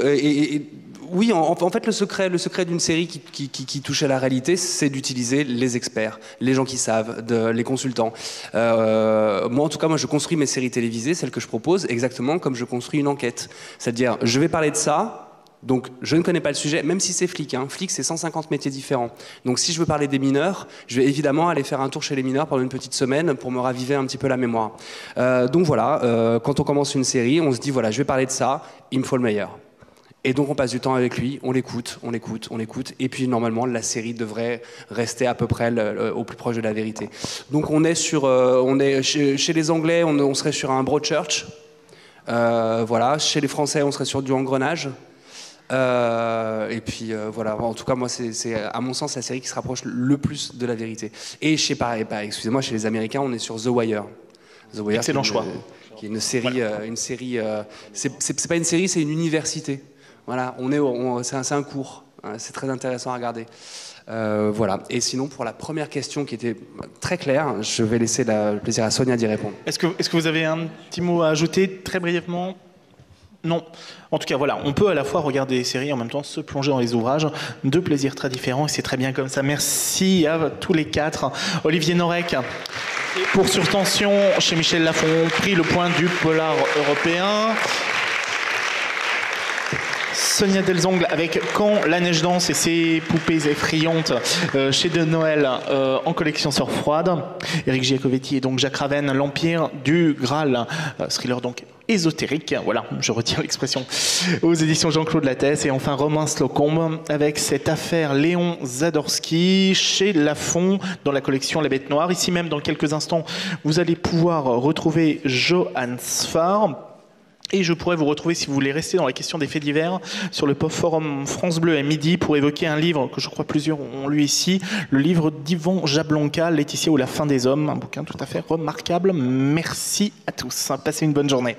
Speaker 2: oui, en fait, le secret d'une série qui touche à la réalité, c'est d'utiliser les experts, les gens qui savent, les consultants. Moi, en tout cas, je construis mes séries télévisées, celles que je propose, exactement comme je construis une enquête. C'est-à-dire, je vais parler de ça. Donc, je ne connais pas le sujet, même si c'est flic. Hein. Flic, c'est 150 métiers différents. Donc, si je veux parler des mineurs, je vais évidemment aller faire un tour chez les mineurs pendant une petite semaine pour me raviver un petit peu la mémoire. Donc voilà, quand on commence une série, on se dit, voilà, je vais parler de ça, il me faut le meilleur. Et donc, on passe du temps avec lui, on l'écoute. Et puis, normalement, la série devrait rester à peu près au plus proche de la vérité. Donc, on est chez les Anglais, on serait sur un Broadchurch. Voilà, chez les Français, on serait sur du Engrenage. Et puis voilà, en tout cas moi c'est à mon sens la série qui se rapproche le plus de la vérité. Et excusez-moi, chez les Américains on est sur The Wire. The Wire,
Speaker 1: excellent choix.
Speaker 2: Qui est une série, c'est pas une série, c'est une université. Voilà, c'est un cours. C'est très intéressant à regarder. Voilà. Et sinon, pour la première question qui était très claire, je vais laisser le plaisir à Sonia d'y répondre.
Speaker 1: Est-ce que vous avez un petit mot à ajouter très brièvement ? Non. En tout cas, voilà, on peut à la fois regarder des séries et en même temps se plonger dans les ouvrages. Deux plaisirs très différents et c'est très bien comme ça. Merci à tous les 4. Olivier Norek, pour Surtension, chez Michel Lafon, prix le point du polar européen. Sonia Delzongle avec Quand la neige danse et ses poupées effrayantes chez De Noël en collection Sœur Froide. Éric Giacovetti et donc Jacques Raven, L'Empire du Graal, thriller donc ésotérique, voilà, je retiens l'expression, aux éditions Jean-Claude Lattès. Et enfin Romain Slocombe avec cette affaire Léon Zadorsky chez Lafon dans la collection La Bête Noire. Ici même, dans quelques instants, vous allez pouvoir retrouver Johan Sfar. Et je pourrais vous retrouver, si vous voulez rester dans la question des faits divers, sur le forum France Bleu à midi pour évoquer un livre que je crois plusieurs ont lu ici, le livre d'Yvan Jablonka, Laetitia ou la fin des hommes, un bouquin tout à fait remarquable. Merci à tous. Passez une bonne journée.